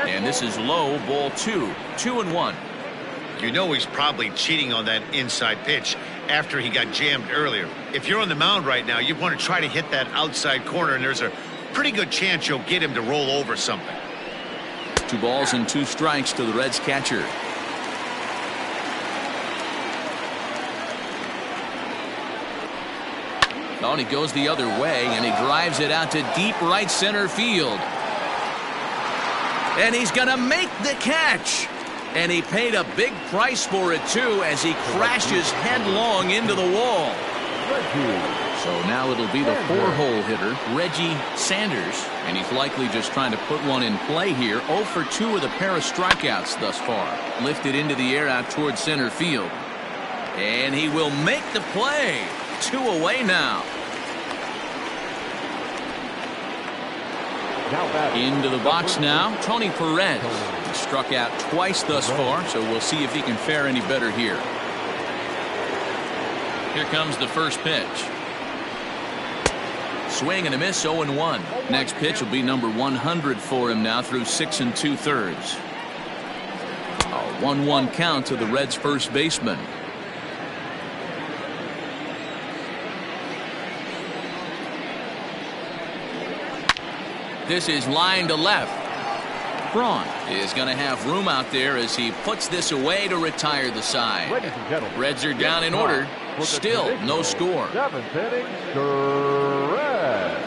And this is low, ball 2. 2-1. You know he's probably cheating on that inside pitch after he got jammed earlier. If you're on the mound right now, you want to try to hit that outside corner, and there's a pretty good chance you'll get him to roll over something. 2 balls and 2 strikes to the Reds catcher. Oh, and he goes the other way, and he drives it out to deep right center field. And he's going to make the catch. And he paid a big price for it, too, as he crashes headlong into the wall. Reggie. So now it'll be the four-hole hitter, Reggie Sanders, and he's likely just trying to put one in play here. 0 for 2 with a pair of strikeouts thus far. Lifted into the air out towards center field. And he will make the play. 2 away now. Into the box now, Tony Perez. He struck out twice thus far, so we'll see if he can fare any better here. Here comes the first pitch. Swing and a miss, 0-1. Next pitch will be number 100 for him now through 6 2/3. A 1-1 count to the Reds' first baseman. This is line to left. Braun is going to have room out there as he puts this away to retire the side. Reds are down in order. Still no score. 7th inning, the Reds.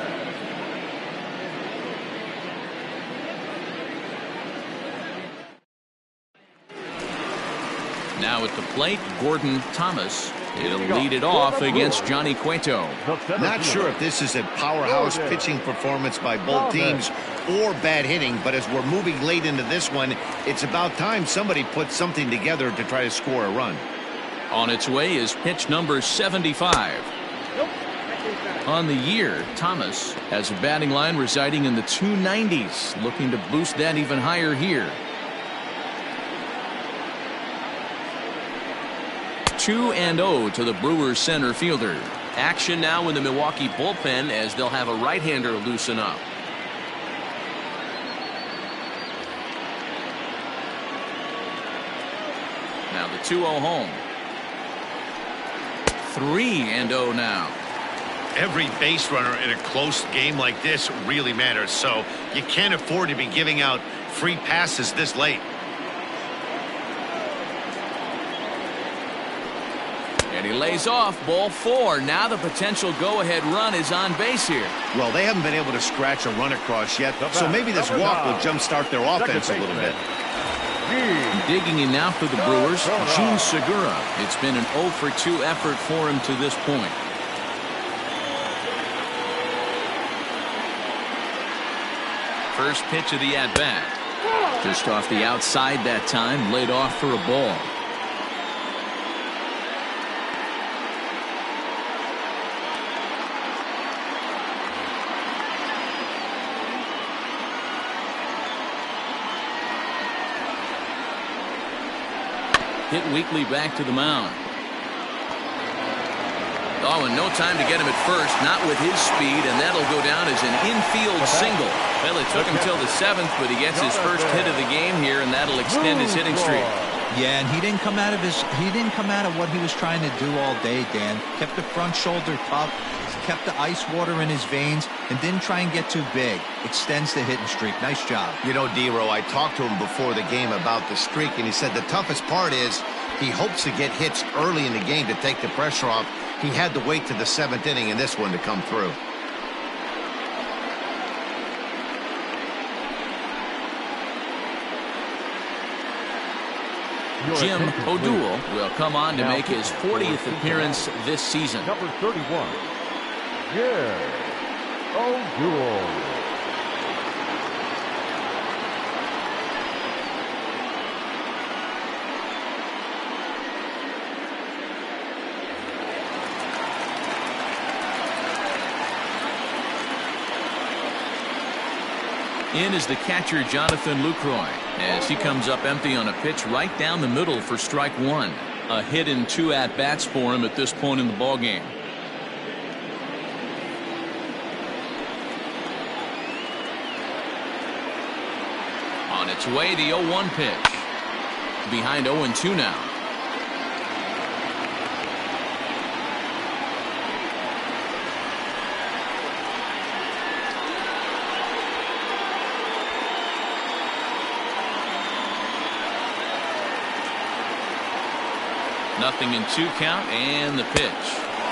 Now at the plate, Gordon Thomas. He'll lead it off against Johnny Cueto. Not sure if this is a powerhouse pitching performance by both teams or bad hitting, but as we're moving late into this one, it's about time somebody puts something together to try to score a run. On its way is pitch number 75. On the year, Thomas has a batting line residing in the 290s, looking to boost that even higher here. 2-0 to the Brewers center fielder. Action now in the Milwaukee bullpen as they'll have a right-hander loosen up. Now the 2-0 home. 3-0 now. Every base runner in a close game like this really matters, so you can't afford to be giving out free passes this late. And he lays off, ball 4. Now the potential go-ahead run is on base here. Well, they haven't been able to scratch a run across yet, so maybe this walk will jumpstart their offense a little bit. Digging in now for the Brewers, Gene Segura. It's been an 0 for 2 effort for him to this point. First pitch of the at-bat. Just off the outside that time, laid off for a ball. Hit weakly back to the mound. Oh, and no time to get him at first, not with his speed, and that'll go down as an infield single. Well, it took him till the 7th, but he gets his first hit of the game here, and that'll extend his hitting streak. Yeah, and he didn't come out of what he was trying to do all day, Dan. Kept the front shoulder tough, kept the ice water in his veins, and didn't try and get too big. Extends the hitting streak. Nice job. You know, D-Row, I talked to him before the game about the streak, and he said the toughest part is he hopes to get hits early in the game to take the pressure off. He had to wait to the 7th inning in this one to come through. Jim O'Doul will come on to make his 40th appearance this season. Number 31, Jim O'Doul. In is the catcher Jonathan Lucroy as he comes up empty on a pitch right down the middle for strike 1. A hit in 2 at-bats for him at this point in the ballgame. On its way, the 0-1 pitch. Behind 0-2 now. Nothing in 2 count, and the pitch.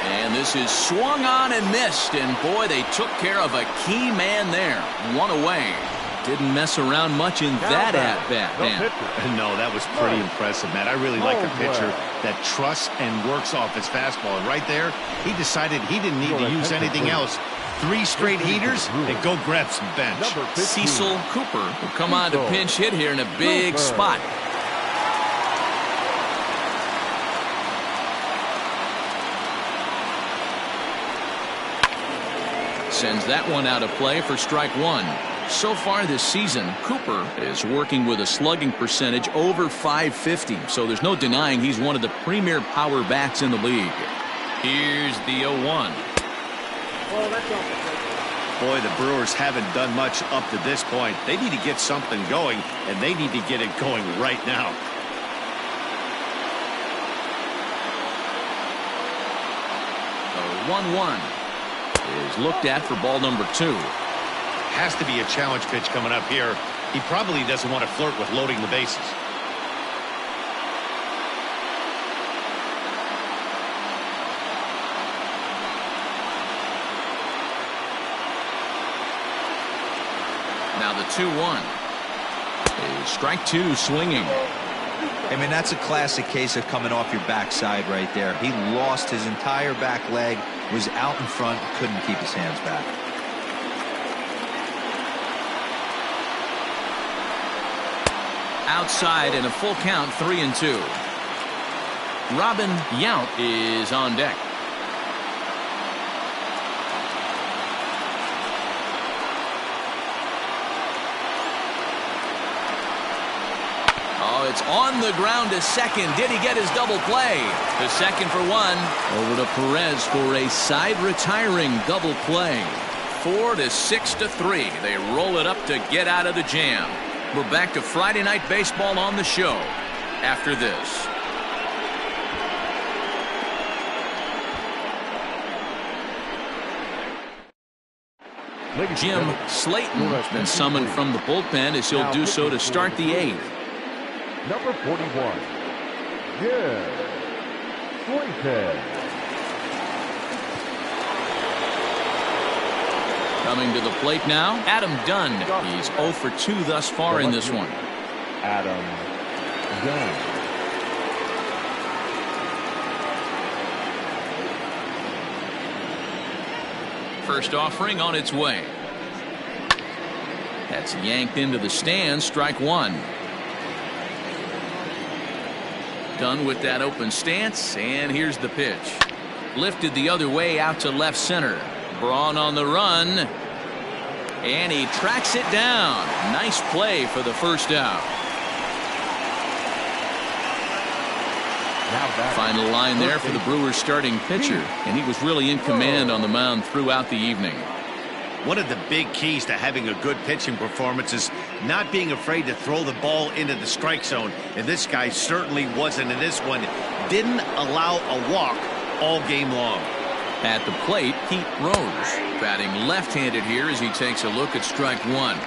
And this is swung on and missed, and boy, they took care of a key man there. 1 away. Didn't mess around much in that at-bat, man. No, that was pretty impressive, Matt. I really like a pitcher that trusts and works off his fastball. And right there, he decided he didn't need to use anything else. 3 straight heaters and go grab some bench. Cecil Cooper will come on to pinch hit here in a big spot. Sends that one out of play for strike 1. So far this season, Cooper is working with a slugging percentage over .550, so there's no denying he's one of the premier power bats in the league. Here's the 0-1. Boy, the Brewers haven't done much up to this point. They need to get something going, and they need to get it going right now. The 1-1 is looked at for ball number 2. Has to be a challenge pitch coming up here. He probably doesn't want to flirt with loading the bases. Now the 2-1 is strike 2 swinging. I mean, that's a classic case of coming off your backside right there. He lost his entire back leg, was out in front, couldn't keep his hands back. Outside in a full count, 3-2. Robin Yount is on deck. Oh, it's on the ground to second. Did he get his double play? The second for 1. Over to Perez for a side retiring double play. 4-6-3. They roll it up to get out of the jam. We're back to Friday Night Baseball on the show after this. Jim Slayton has been summoned from the bullpen as he'll do so to start the 8th. Number 41, Jim Slayton. Coming to the plate now, Adam Dunn. He's 0 for 2 thus far in this one. Adam Dunn. First offering on its way. That's yanked into the stands. Strike 1. Done with that open stance, and here's the pitch. Lifted the other way out to left center. Braun on the run, and he tracks it down. Nice play for the first out. Final line there for the Brewers starting pitcher, and he was really in command on the mound throughout the evening. One of the big keys to having a good pitching performance is not being afraid to throw the ball into the strike zone, and this guy certainly wasn't in this one. Didn't allow a walk all game long. At the plate, Pete Rose, batting left-handed here as he takes a look at strike 1.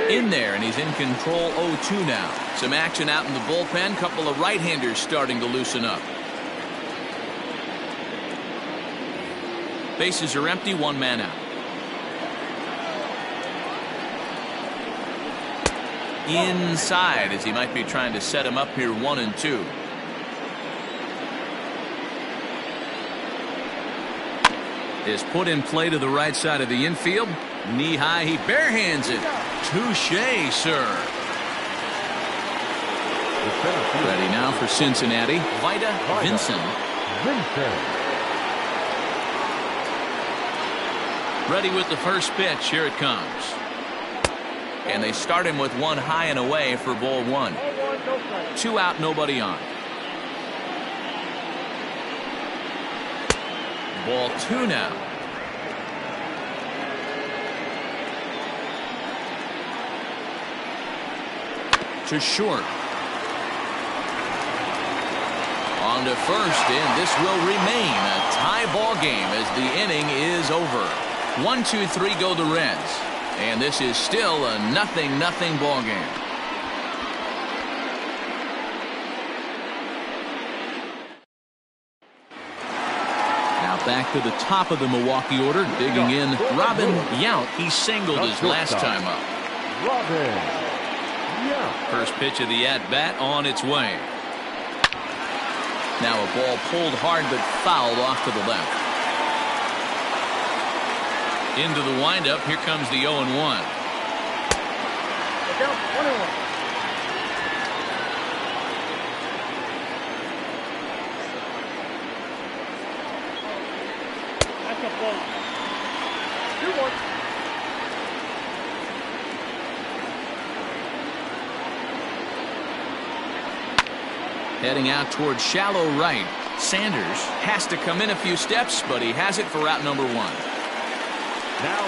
In there, and he's in control 0-2 now. Some action out in the bullpen. Couple of right-handers starting to loosen up. Bases are empty, 1 man out. Inside as he might be trying to set him up here 1-2. Is put in play to the right side of the infield. Knee high, he barehands it. Touché, sir. Ready now for Cincinnati. Vida Vincent. Ready with the first pitch. Here it comes. And they start him with 1 high and away for ball 1. 2 out, nobody on. Ball 2 now. To short. On to first, and this will remain a tie ball game as the inning is over. 1-2-3 go the Reds. And this is still a 0-0 ball game. Now back to the top of the Milwaukee order, digging in. Robin Yount. He singled his last time up. First pitch of the at-bat on its way. Now a ball pulled hard but fouled off to the left. Into the windup. Here comes the 0-1. Heading out towards shallow right. Sanders has to come in a few steps, but he has it for out number 1. Now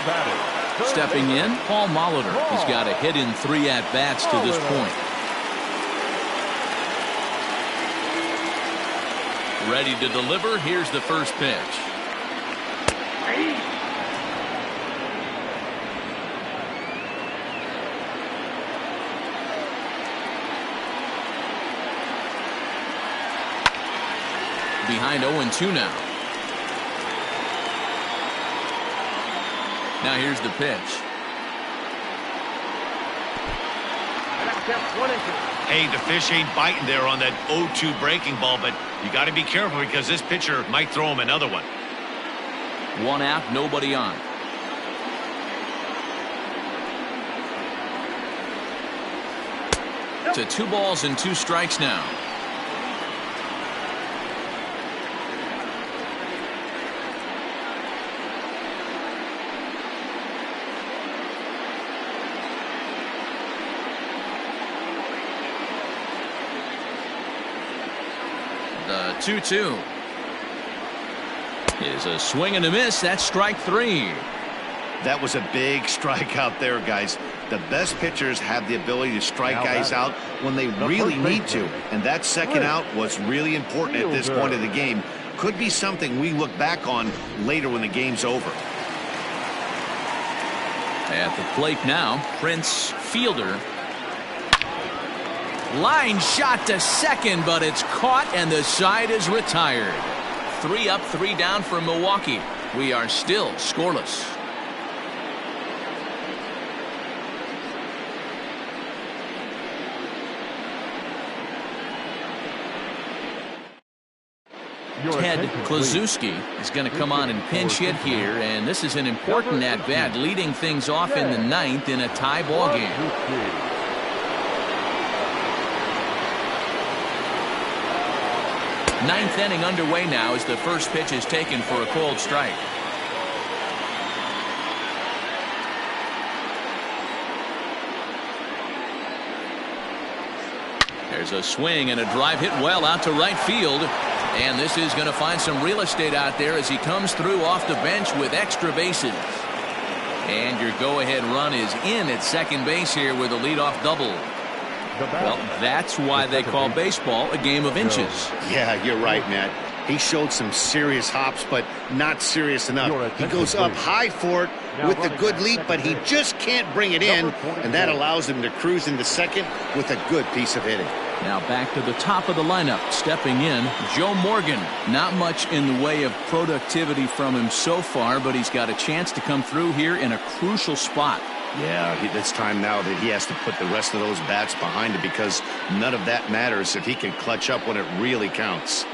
batting. Stepping in, Paul Molitor. He's got a hit in 3 at-bats to this point. Ready to deliver. Here's the first pitch. Behind 0-2 now. Now here's the pitch. Hey, the fish ain't biting there on that 0-2 breaking ball, but you got to be careful because this pitcher might throw him another one. 1 out, nobody on. To 2 balls and 2 strikes now. The 2-2 is a swing and a miss. That's strike 3. That was a big strikeout there, guys. The best pitchers have the ability to strike guys out when they really need to. And that second out was really important at this point of the game. Could be something we look back on later when the game's over. At the plate now, Prince Fielder. Line shot to second, but it's caught and the side is retired. 3 up, 3 down for Milwaukee. We are still scoreless. Ted Kluszewski is going to come on and pinch hit here, and this is an important at-bat, leading things off in the 9th in a tie ball game. Ninth inning underway now as the first pitch is taken for a called strike. There's a swing and a drive hit well out to right field. And this is going to find some real estate out there as he comes through off the bench with extra bases. And your go-ahead run is in at second base here with a leadoff double. Well, that's why they call baseball a game of inches. Yeah, you're right, Matt. He showed some serious hops, but not serious enough. He goes up high for it with the good leap, but he just can't bring it in, and that allows him to cruise into second with a good piece of hitting. Now back to the top of the lineup. Stepping in, Joe Morgan. Not much in the way of productivity from him so far, but he's got a chance to come through here in a crucial spot. Yeah, it's time now that he has to put the rest of those bats behind him because none of that matters if he can clutch up when it really counts.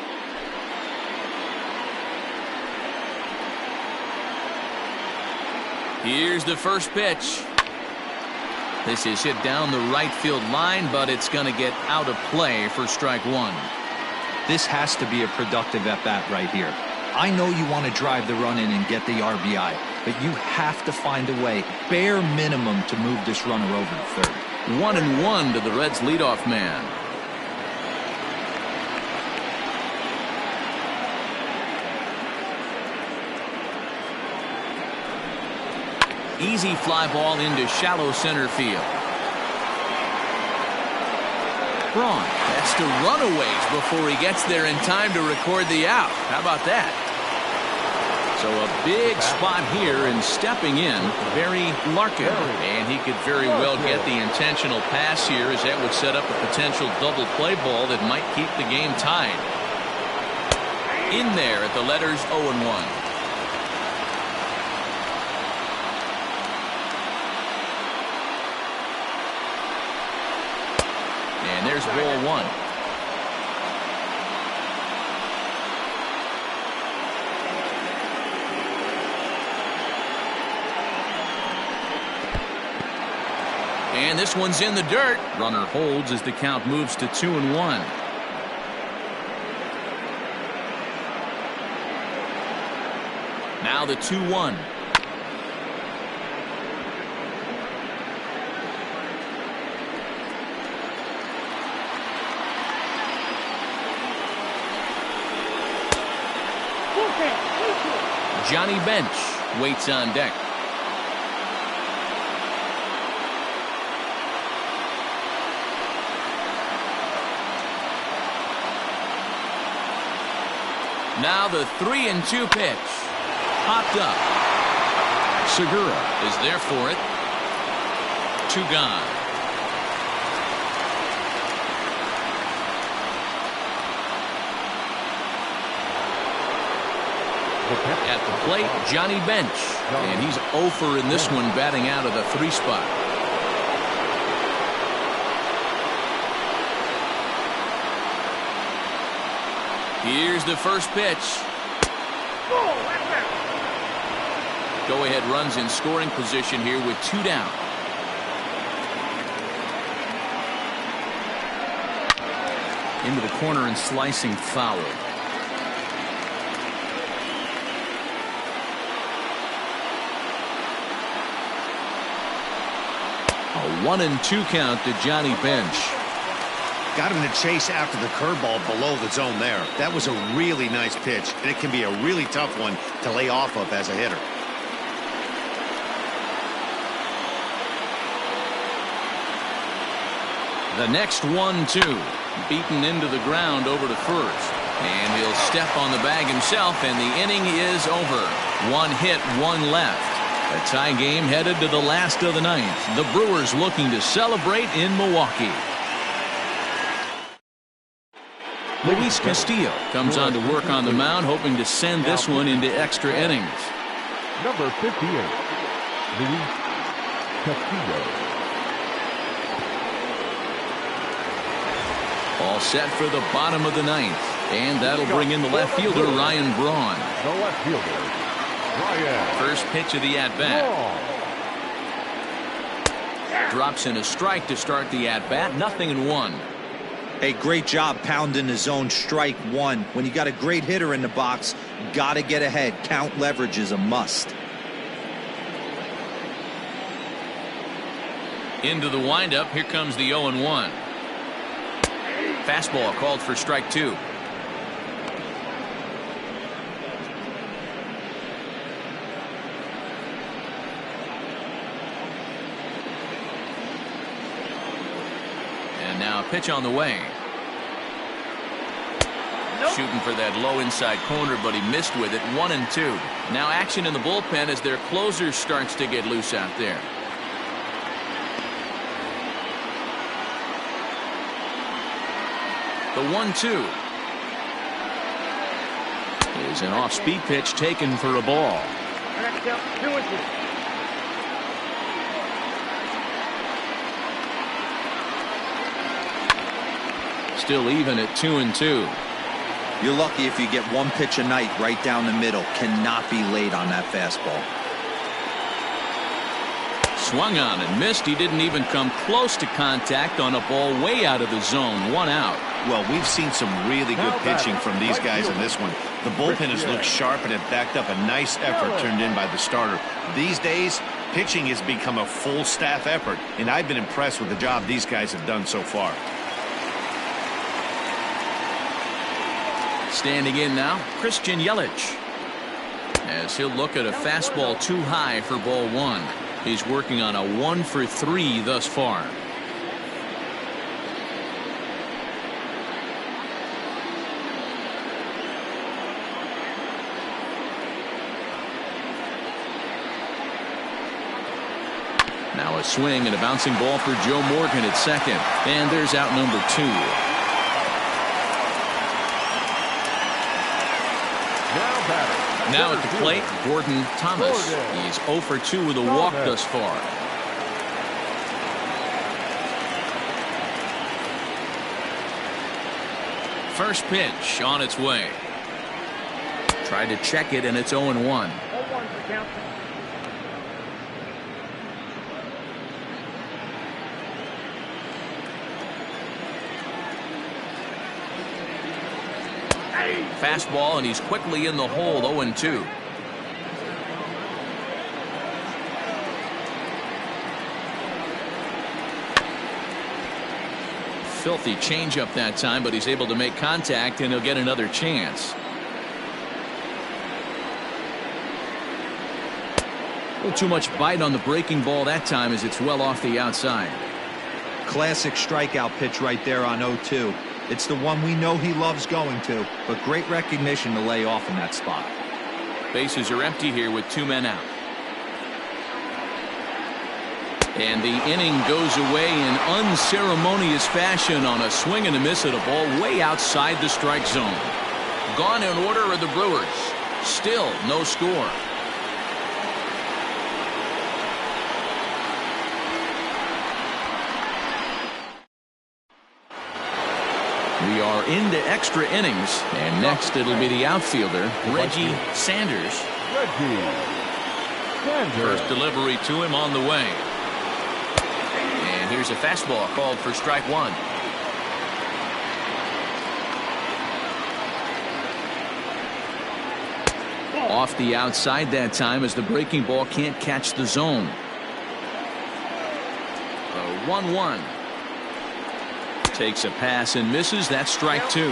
Here's the first pitch. This is hit down the right field line, but it's going to get out of play for strike 1. This has to be a productive at-bat right here. I know you want to drive the run in and get the RBI, but you have to find a way, bare minimum, to move this runner over to third. 1-1 to the Reds' leadoff man. Easy fly ball into shallow center field. Braun has to run a ways before he gets there in time to record the out. How about that? So a big spot here, and stepping in, Barry Larkin. And he could very well get the intentional pass here, as that would set up a potential double play ball that might keep the game tied. In there at the letters 0-1. And there's ball one. And this one's in the dirt. Runner holds as the count moves to 2-1. Now the 2-1. Johnny Bench waits on deck. Now the 3-2 pitch. Popped up. Segura is there for it. 2 gone. At the plate, Johnny Bench. And he's 0 in this one, batting out of the 3 spot. Here's the first pitch. Go-ahead runs in scoring position here with 2 down. Into the corner and slicing foul. A 1-2 count to Johnny Bench. Got him to chase after the curveball below the zone there. That was a really nice pitch, and it can be a really tough one to lay off of as a hitter. The next 1-2. Beaten into the ground over to first. And he'll step on the bag himself, and the inning is over. 1 hit, 1 left. A tie game headed to the last of the 9th. The Brewers looking to celebrate in Milwaukee. Luis Castillo comes on to work on the mound, hoping to send this one into extra innings. Number 58, Luis Castillo. All set for the bottom of the 9th. And that'll bring in the left fielder, Ryan Braun. The left fielder, Ryan. First pitch of the at-bat. Drops in a strike to start the at-bat. 0-1. Hey, great job pounding the zone. Strike 1. When you got a great hitter in the box, gotta get ahead. Count leverage is a must. Into the windup. Here comes the 0-1. Fastball called for strike 2. And now a pitch on the way. Shooting for that low inside corner, but he missed with it. 1-2. Now action in the bullpen as their closer starts to get loose out there. The 1-2 is an off-speed pitch taken for a ball. Still even at 2-2. You're lucky if you get 1 pitch a night right down the middle. Cannot be late on that fastball. Swung on and missed. He didn't even come close to contact on a ball way out of the zone. 1 out. Well, we've seen some really good pitching from these guys in this one. The bullpen has looked sharp, and it backed up a nice effort turned in by the starter. These days, pitching has become a full staff effort, and I've been impressed with the job these guys have done so far. Standing in now, Christian Yelich. As he'll look at a fastball too high for ball 1. He's working on a 1 for 3 thus far. swing and a bouncing ball for Joe Morgan at second. And there's out number 2. Now at the plate, Gordon Thomas. He's 0 for 2 with a walk thus far. First pitch on its way. Tried to check it, and it's 0-1. Fastball, and he's quickly in the hole. 0-2. Filthy changeup that time, but he's able to make contact, and he'll get another chance. A little too much bite on the breaking ball that time as it's well off the outside. Classic strikeout pitch right there on 0-2. It's the one we know he loves going to, but great recognition to lay off in that spot. Bases are empty here with 2 men out. And the inning goes away in unceremonious fashion on a swing and a miss at a ball way outside the strike zone. Gone in order are the Brewers. Still no score. We are into extra innings, and next it'll be the outfielder, Reggie Sanders. First delivery to him on the way. And here's a fastball called for strike 1. Off the outside that time as the breaking ball can't catch the zone. The 1-1. Takes a pass and misses. That's strike 2.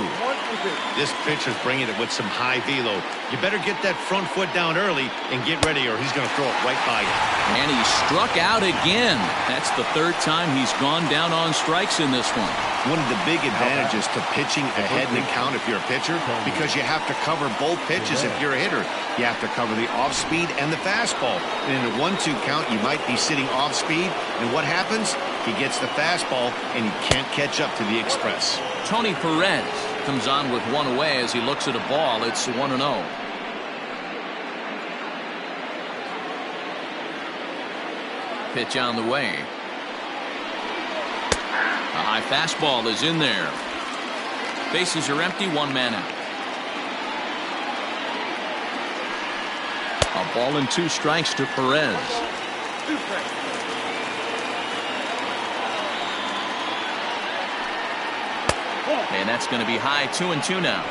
This pitcher's bringing it with some high velo. You better get that front foot down early and get ready, or he's going to throw it right by you. And he struck out again. That's the 3rd time he's gone down on strikes in this one. One of the big advantages to pitching ahead in the count if you're a pitcher, because you have to cover both pitches if you're a hitter. You have to cover the off speed and the fastball. And in a 1-2 count, you might be sitting off speed. And what happens? He gets the fastball, and he can't catch up to the express. Tony Perez comes on with 1 away as he looks at a ball. It's 1-0. Pitch on the way. A high fastball is in there. Bases are empty, 1 man out. A ball and 2 strikes to Perez. And that's going to be high. 2-2 now.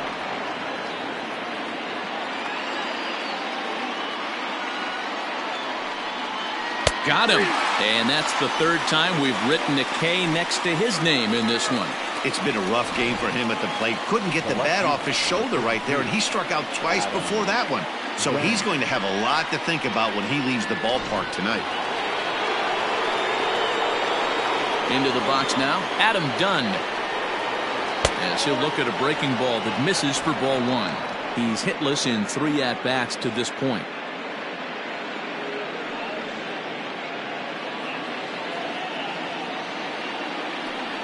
Got him. And that's the 3rd time we've written a K next to his name in this one. It's been a rough game for him at the plate. Couldn't get the bat off his shoulder right there, and he struck out twice before that one. So he's going to have a lot to think about when he leaves the ballpark tonight. Into the box now, Adam Dunn. As he'll look at a breaking ball that misses for ball 1. He's hitless in 3 at-bats to this point.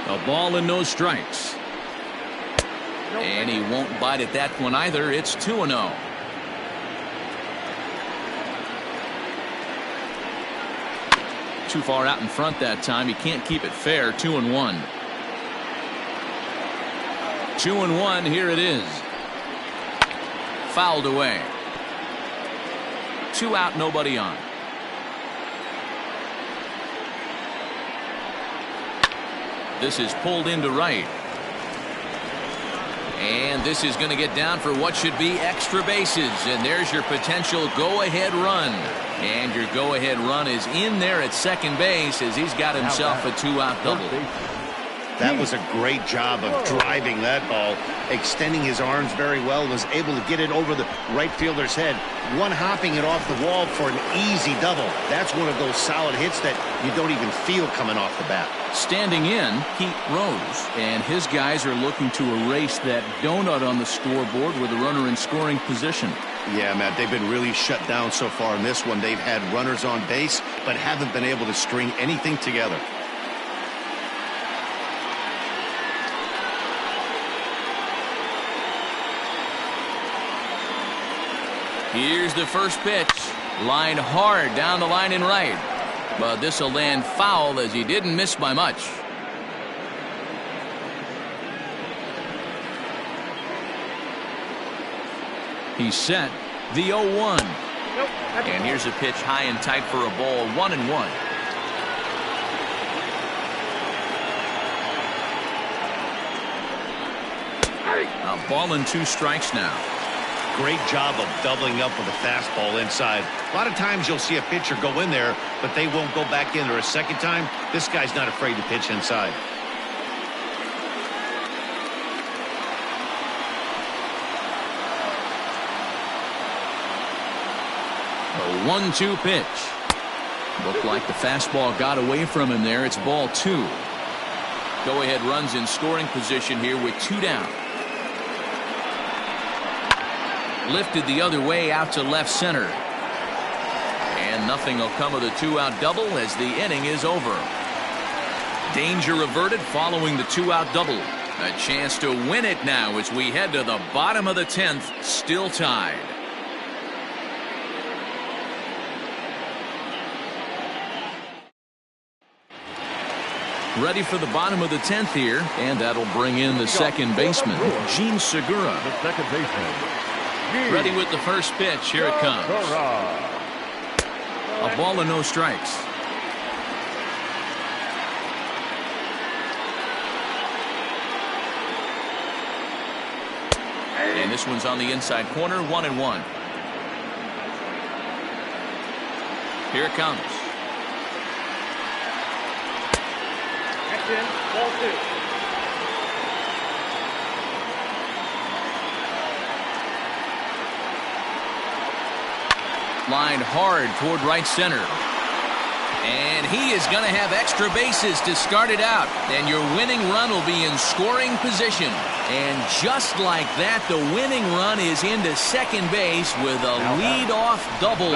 A ball and no strikes. And he won't bite at that one either. It's 2-0. Too far out in front that time. He can't keep it fair. 2-1. 2-1. Here it is. Fouled away. 2 out, nobody on. This is pulled into right. And this is going to get down for what should be extra bases. And there's your potential go-ahead run. And your go-ahead run is in there at second base as he's got himself a 2-out double. That was a great job of driving that ball, extending his arms very well, was able to get it over the right fielder's head, one-hopping it off the wall for an easy double. That's one of those solid hits that you don't even feel coming off the bat. Standing in, Pete Rose, and his guys are looking to erase that donut on the scoreboard with a runner in scoring position. Yeah, Matt, they've been really shut down so far in this one. They've had runners on base, but haven't been able to string anything together. Here's the first pitch. Lined hard down the line and right. But this will land foul as he didn't miss by much. He's set. The 0-1. And here's a pitch high and tight for a ball. 1-1. A ball and 2 strikes now. Great job of doubling up with a fastball inside. A lot of times you'll see a pitcher go in there, but they won't go back in there a second time. This guy's not afraid to pitch inside. A 1-2 pitch. Looked like the fastball got away from him there. It's ball 2. Go-ahead runs in scoring position here with 2 down. Lifted the other way out to left center. And nothing will come of the 2-out double as the inning is over. Danger averted following the 2-out double. A chance to win it now as we head to the bottom of the 10th, still tied. Ready for the bottom of the 10th here, and that'll bring in the second baseman, Gene Segura. The second baseman. Ready with the first pitch. Here it comes. A ball and no strikes. And this one's on the inside corner. 1-1. Here it comes. Ball 2. Lined hard toward right center. And he is going to have extra bases to start it out. And your winning run will be in scoring position. And just like that, the winning run is into second base with a lead-off double.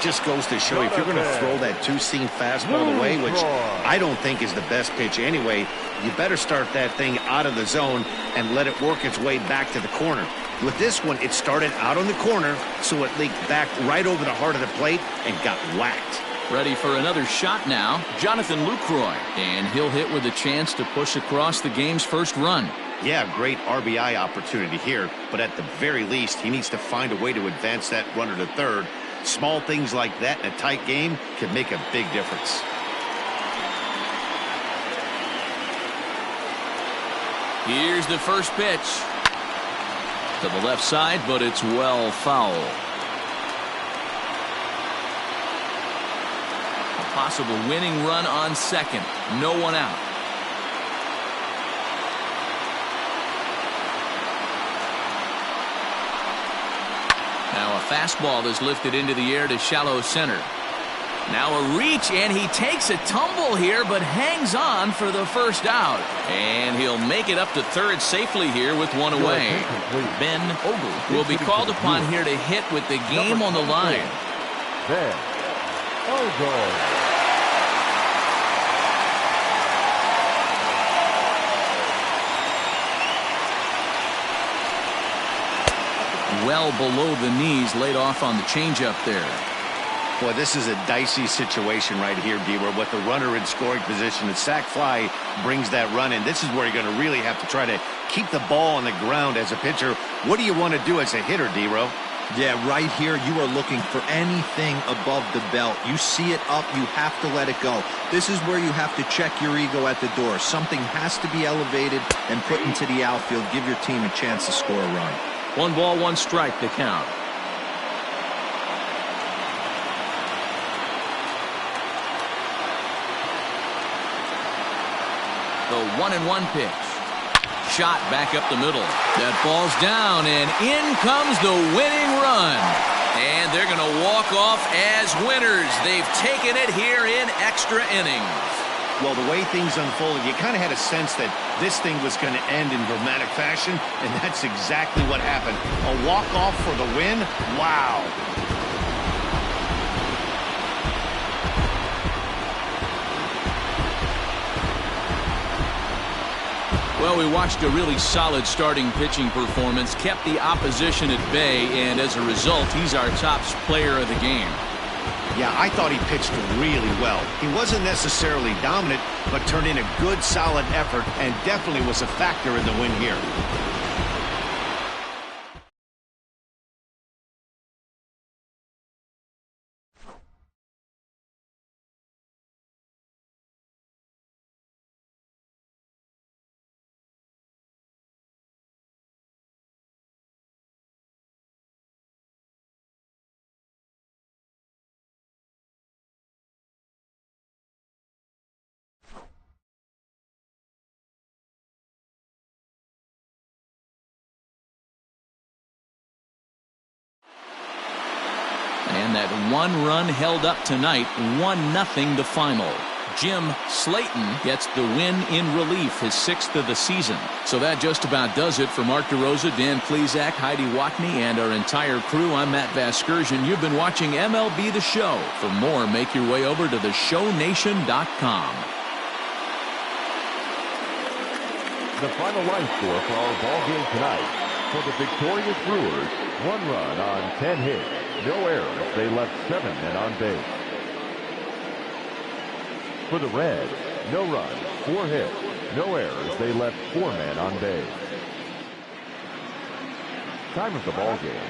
Just goes to show you, if you're going to throw that 2-seam fastball away, which I don't think is the best pitch anyway, you better start that thing out of the zone and let it work its way back to the corner. With this one, it started out on the corner, so it leaked back right over the heart of the plate and got whacked. Ready for another shot now, Jonathan Lucroy. And he'll hit with a chance to push across the game's first run. Yeah, great RBI opportunity here, but at the very least, he needs to find a way to advance that runner to third. Small things like that in a tight game could make a big difference. Here's the first pitch. To the left side, but it's well foul. A possible winning run on second. No one out. Now a fastball is lifted into the air to shallow center. Now a reach, and he takes a tumble here, but hangs on for the first out. And he'll make it up to third safely here with one away. Ben Ogle will be called upon here to hit with the game on the line. Ben Ogle. Well below the knees, laid off on the changeup there. Boy, this is a dicey situation right here, D-Row. With the runner in scoring position, the sac fly brings that run in. This is where you're going to really have to try to keep the ball on the ground as a pitcher. What do you want to do as a hitter, D-Row? Yeah, right here, you are looking for anything above the belt. You see it up, you have to let it go. This is where you have to check your ego at the door. Something has to be elevated and put into the outfield. Give your team a chance to score a run. 1 ball, 1 strike to count. The 1-1 pitch. Shot back up the middle. That ball's down, and in comes the winning run. And they're going to walk off as winners. They've taken it here in extra innings. Well, the way things unfolded, you kind of had a sense that this thing was going to end in dramatic fashion, and that's exactly what happened. A walk-off for the win? Wow. Well, we watched a really solid starting pitching performance, kept the opposition at bay, and as a result, he's our top player of the game. Yeah, I thought he pitched really well. He wasn't necessarily dominant, but turned in a good, solid effort and definitely was a factor in the win here. And that one run held up tonight, 1-0 the final. Jim Slayton gets the win in relief, his 6th of the season. So that just about does it for Mark DeRosa, Dan Klezak, Heidi Watney, and our entire crew. I'm Matt Vasgersian. You've been watching MLB The Show. For more, make your way over to theshownation.com. The final line score for our ball game tonight. For the victorious Brewers, 1 run on 10 hits. No errors. They left 7 men on base. For the Reds, no runs, 4 hits. No errors. They left 4 men on base. Time of the ball game,